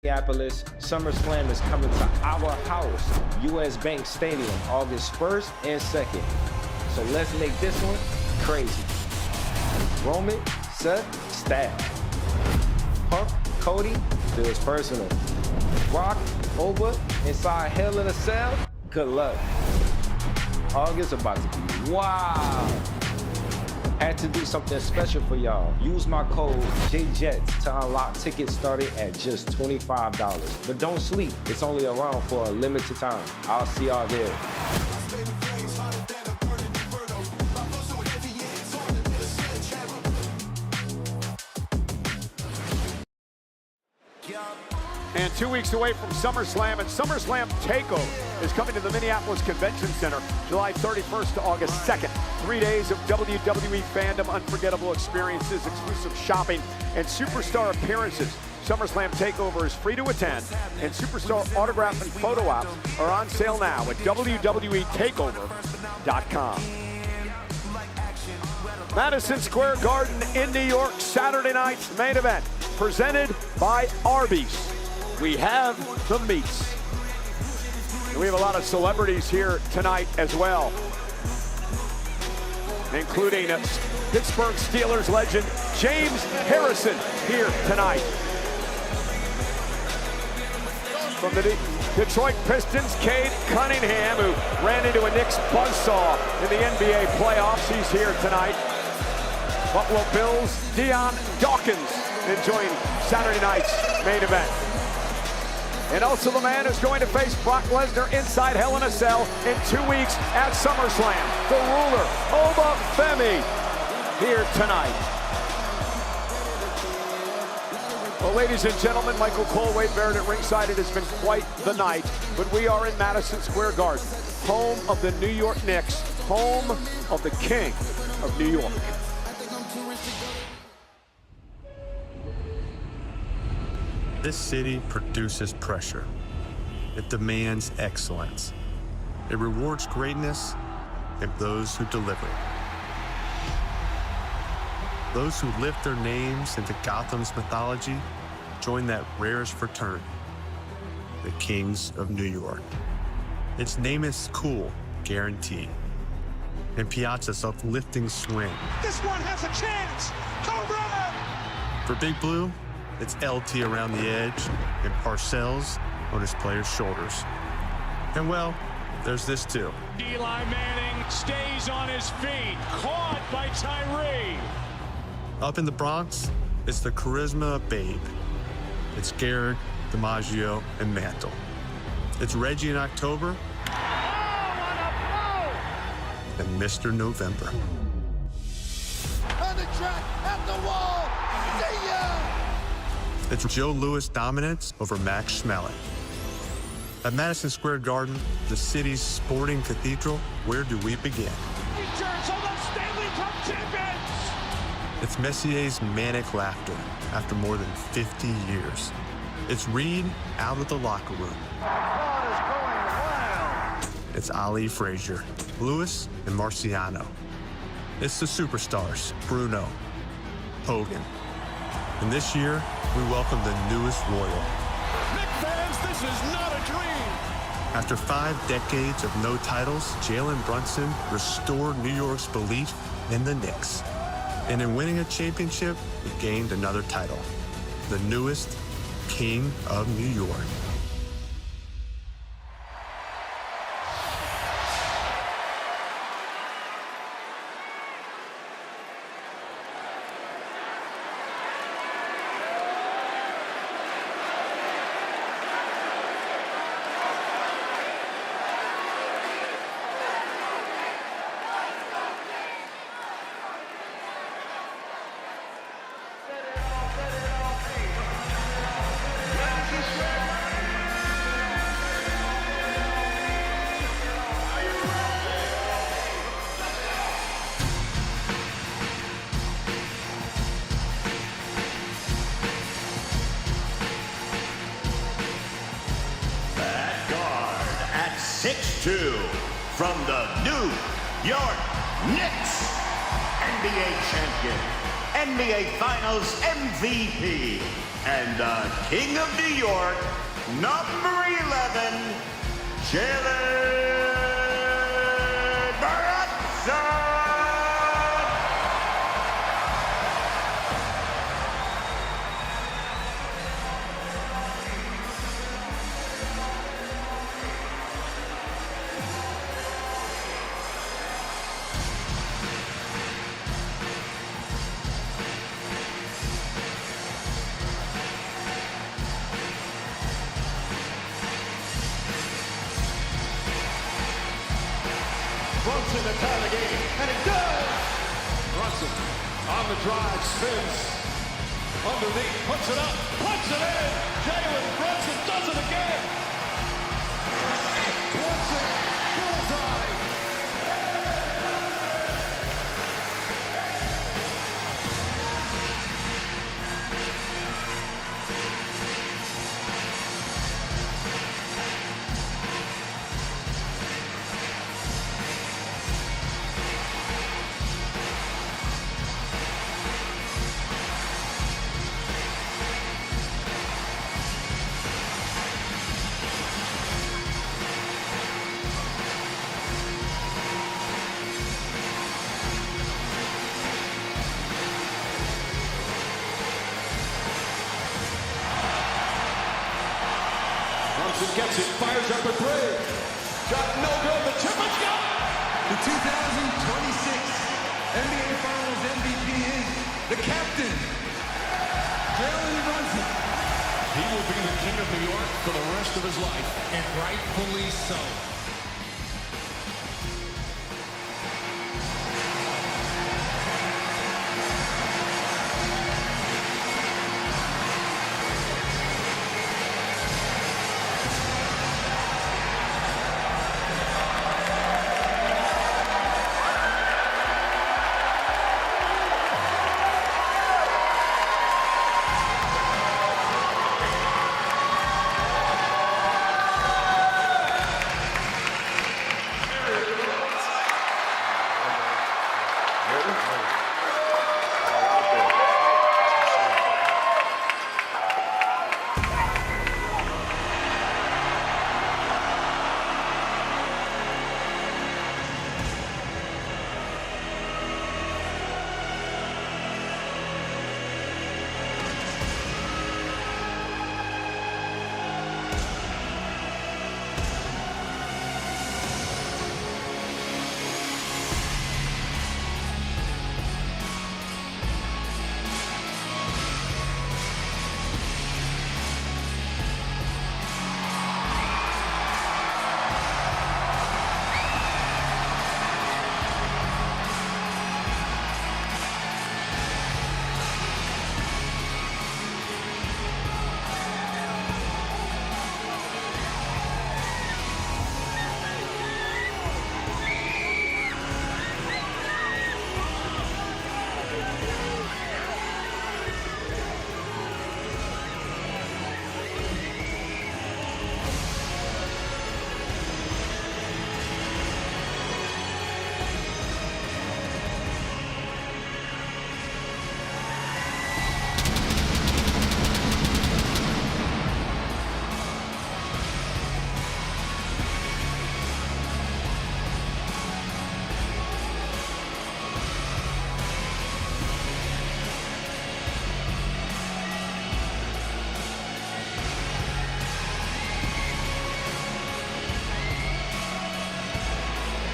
Minneapolis, SummerSlam is coming to our house, US Bank Stadium, August 1st and 2nd. So let's make this one crazy. Roman, Seth, Stack. Punk, Cody, feels personal. Rock, Oba, inside Hell in a Cell, good luck. August about to be wow. Had to do something special for y'all. Use my code JJETS to unlock tickets starting at just $25. But don't sleep, it's only around for a limited time. I'll see y'all there. And 2 weeks away from SummerSlam, and SummerSlam TakeOver is coming to the Minneapolis Convention Center July 31st to August 2nd. 3 days of WWE fandom, unforgettable experiences, exclusive shopping, and superstar appearances. SummerSlam TakeOver is free to attend, and superstar autograph and photo ops are on sale now at WWETakeover.com. Madison Square Garden in New York, Saturday night's main event, presented by Arby's. We have the meats. And we have a lot of celebrities here tonight as well, including Pittsburgh Steelers legend James Harrison here tonight. From the Detroit Pistons, Cade Cunningham, who ran into a Knicks buzzsaw in the NBA playoffs. He's here tonight. Buffalo Bills, Dion Dawkins enjoying Saturday night's main event. And also the man who's going to face Brock Lesnar inside Hell in a Cell in 2 weeks at SummerSlam, the ruler, Oba Femi, here tonight. Well, ladies and gentlemen, Michael Cole, Wade Barrett at ringside. It has been quite the night, but we are in Madison Square Garden, home of the New York Knicks, home of the King of New York. This city produces pressure. It demands excellence. It rewards greatness and those who deliver. Those who lift their names into Gotham's mythology join that rarest fraternity, the Kings of New York. Its name is cool, guaranteed. And Piazza's uplifting swing. This one has a chance. Cobra! For Big Blue, it's LT around the edge and Parcells on his players' shoulders. And well, there's this too. Eli Manning stays on his feet, caught by Tyree. Up in the Bronx, it's the charisma of Babe. It's Garrett, DiMaggio, and Mantle. It's Reggie in October. And Mr. November. On the track, at the wall, see ya! It's Joe Louis dominance over Max Schmeling. At Madison Square Garden, the city's sporting cathedral, where do we begin? Returns on the Stanley Cup champions! It's Messier's manic laughter after more than 50 years. It's Reed out of the locker room. It's Ali Frazier, Lewis, and Marciano. It's the superstars, Bruno, Hogan. And this year, we welcome the newest Royal. Knick fans, this is not a dream! After 5 decades of no titles, Jalen Brunson restored New York's belief in the Knicks. And in winning a championship, he gained another title, the newest King of New York. At 6'2", from the New York Knicks, NBA champion NBA Finals MVP and the King of New York, number 11, Jalen Brunson. Brunson to tie the game, and it does! Brunson on the drive, spins underneath, puts it up, puts it in! Jalen Brunson does it again! Brunson, bullseye! Brunson gets it, fires up a three. Shot no good, the tip is good! The 2026 NBA Finals MVP is the captain, Jalen Brunson. He will be the King of New York for the rest of his life, and rightfully so.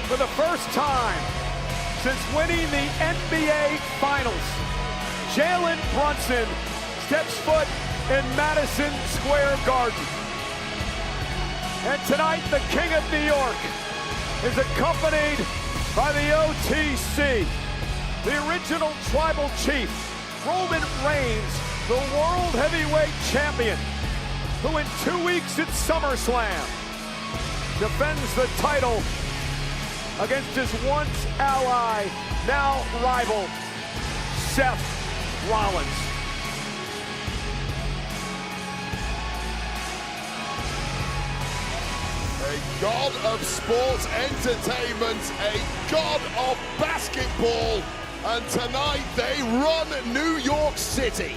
For the first time since winning the NBA Finals, Jalen Brunson steps foot in Madison Square Garden. And tonight, the King of New York is accompanied by the OTC, the original tribal chief, Roman Reigns, the World Heavyweight Champion, who in 2 weeks at SummerSlam defends the title against his once ally, now rival, Seth Rollins. A god of sports entertainment, a god of basketball. And tonight they run New York City.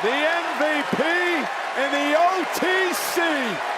The MVP in the OTC.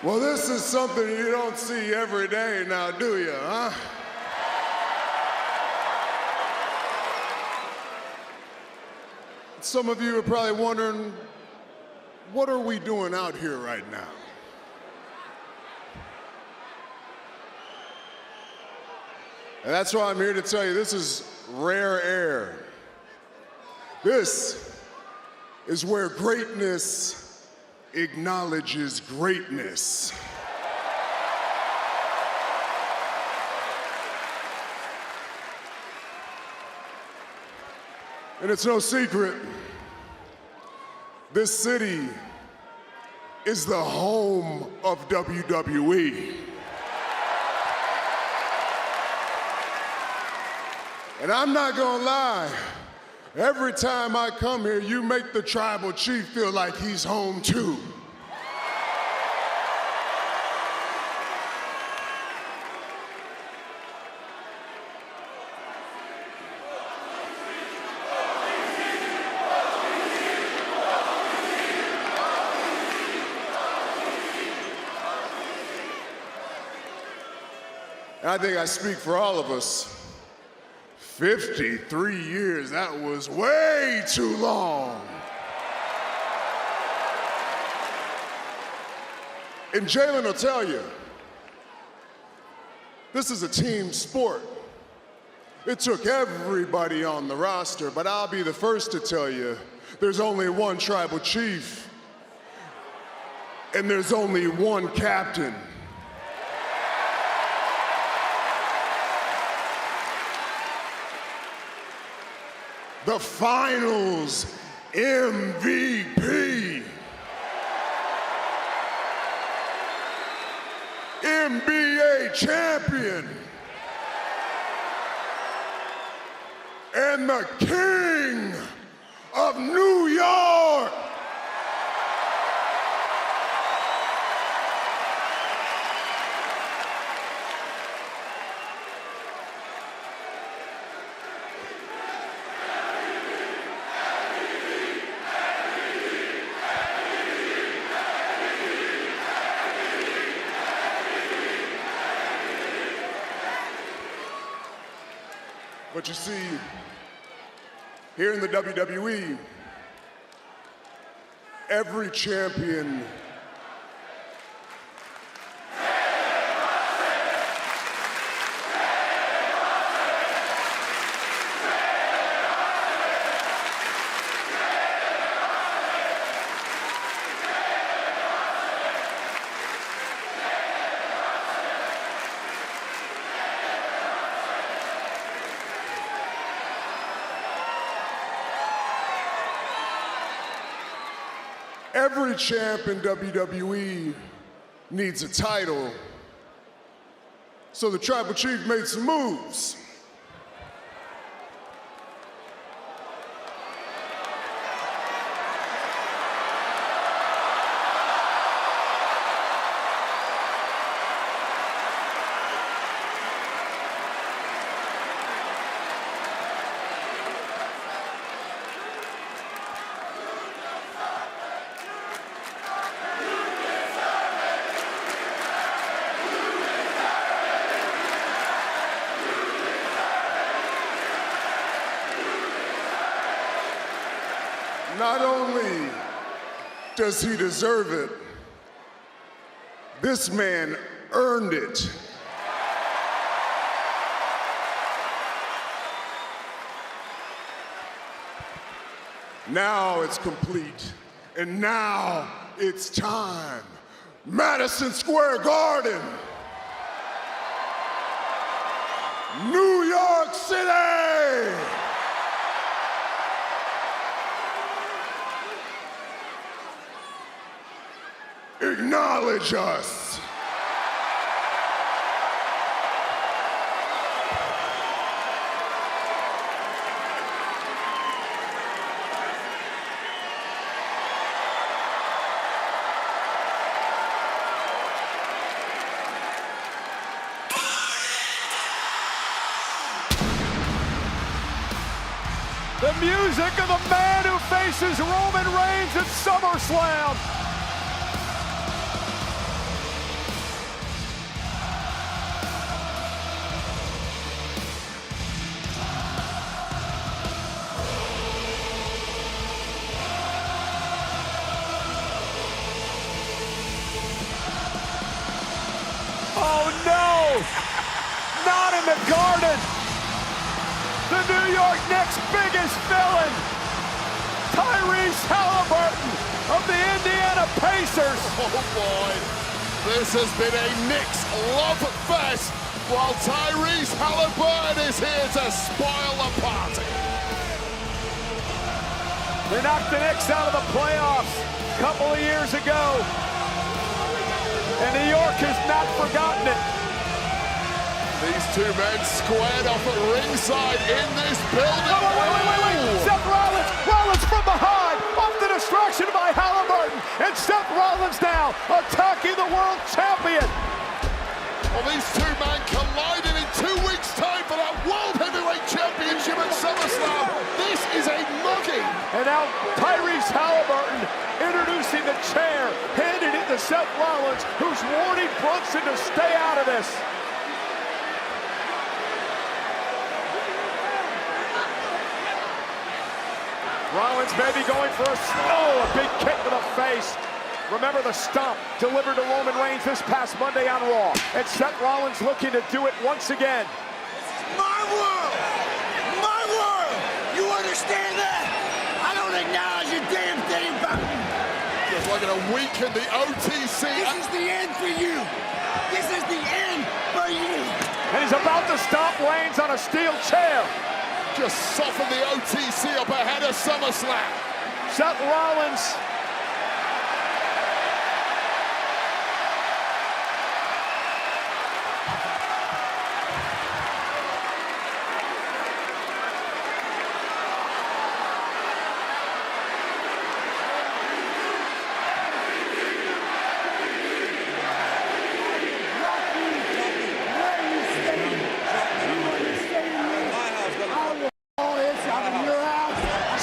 Well, this is something you don't see every day now, do you, huh? Some of you are probably wondering, what are we doing out here right now? And that's why I'm here to tell you, this is rare air. This is where greatness acknowledges greatness. And it's no secret, this city is the home of WWE. And I'm not gonna lie, every time I come here, you make the tribal chief feel like he's home too. And I think I speak for all of us. 53 years, that was way too long. And Jalen will tell you, this is a team sport. It took everybody on the roster, but I'll be the first to tell you, there's only one tribal chief, and there's only one captain. The finals MVP, NBA champion, and the King of New York. But you see, here in the WWE, every champion every champ in WWE needs a title. So the Tribal Chief made some moves. Not only does he deserve it, this man earned it. Now it's complete, and now it's time. Madison Square Garden, New York City. Acknowledge us. The music of the man who faces Roman Reigns at SummerSlam. Oh no! Not in the Garden! The New York Knicks' biggest villain, Tyrese Halliburton of the Indiana Pacers. Oh boy, this has been a Knicks love fest while Tyrese Halliburton is here to spoil the party. They knocked the Knicks out of the playoffs a couple of years ago, and New York has not forgotten it. These two men squared off at ringside in this building. Wait. Seth Rollins from behind, off the distraction by Halliburton, and Seth Rollins now attacking the world champion. Well, these two men colliding in 2 weeks' time for that World Heavyweight Championship at SummerSlam. This is a mugging. And now Tyrese Halliburton introducing the chair, handing it to Seth Rollins, who's warning Brunson to stay out of this. Rollins maybe going for a big kick to the face. Remember the stomp delivered to Roman Reigns this past Monday on Raw. And Seth Rollins looking to do it once again. My world! My world! You understand that? I don't acknowledge your damn thing, Burton. Just like in a week in the OTC. This is the end for you. This is the end for you. And he's about to stomp Reigns on a steel chair. Just soften the OTC up ahead of SummerSlam. Seth Rollins.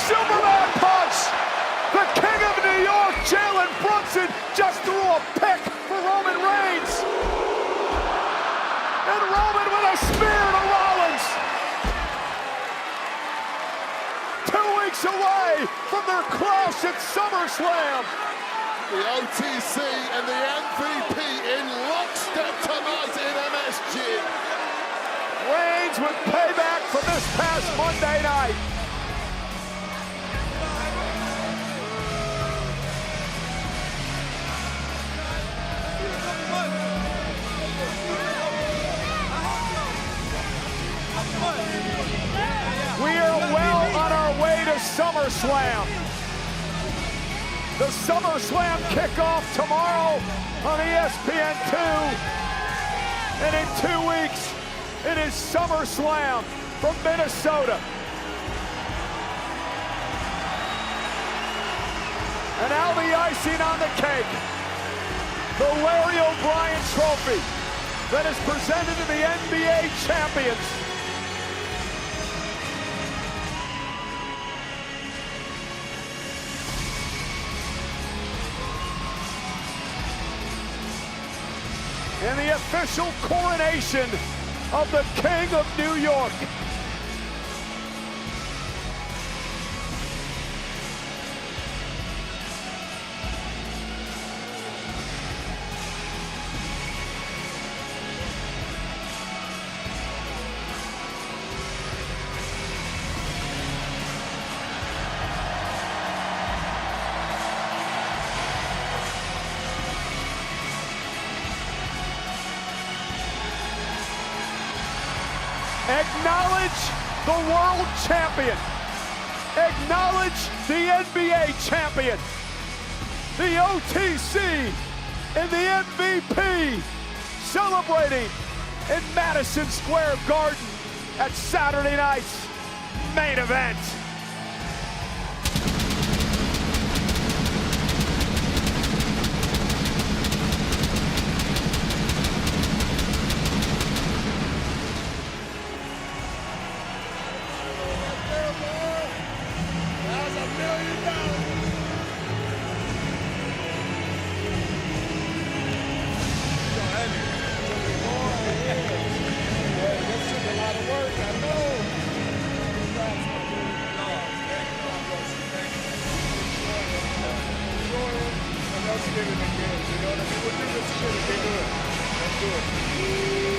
Superman punch! The King of New York, Jalen Brunson, just threw a pick for Roman Reigns. And Roman with a spear to Rollins. 2 weeks away from their clash at SummerSlam. The OTC and the MVP in lockstep tonight in MSG. Reigns with payback for this past Monday night. We are well on our way to SummerSlam. The SummerSlam kickoff tomorrow on ESPN2. And in 2 weeks, it is SummerSlam from Minnesota. And now the icing on the cake. The Larry O'Brien Trophy that is presented to the NBA champions. And the official coronation of the King of New York. Acknowledge the world champion. Acknowledge the NBA champion. The OTC and the MVP celebrating in Madison Square Garden at Saturday night's main event. Let's get it again. You know what I mean? We'll do this shit again. Let's do it.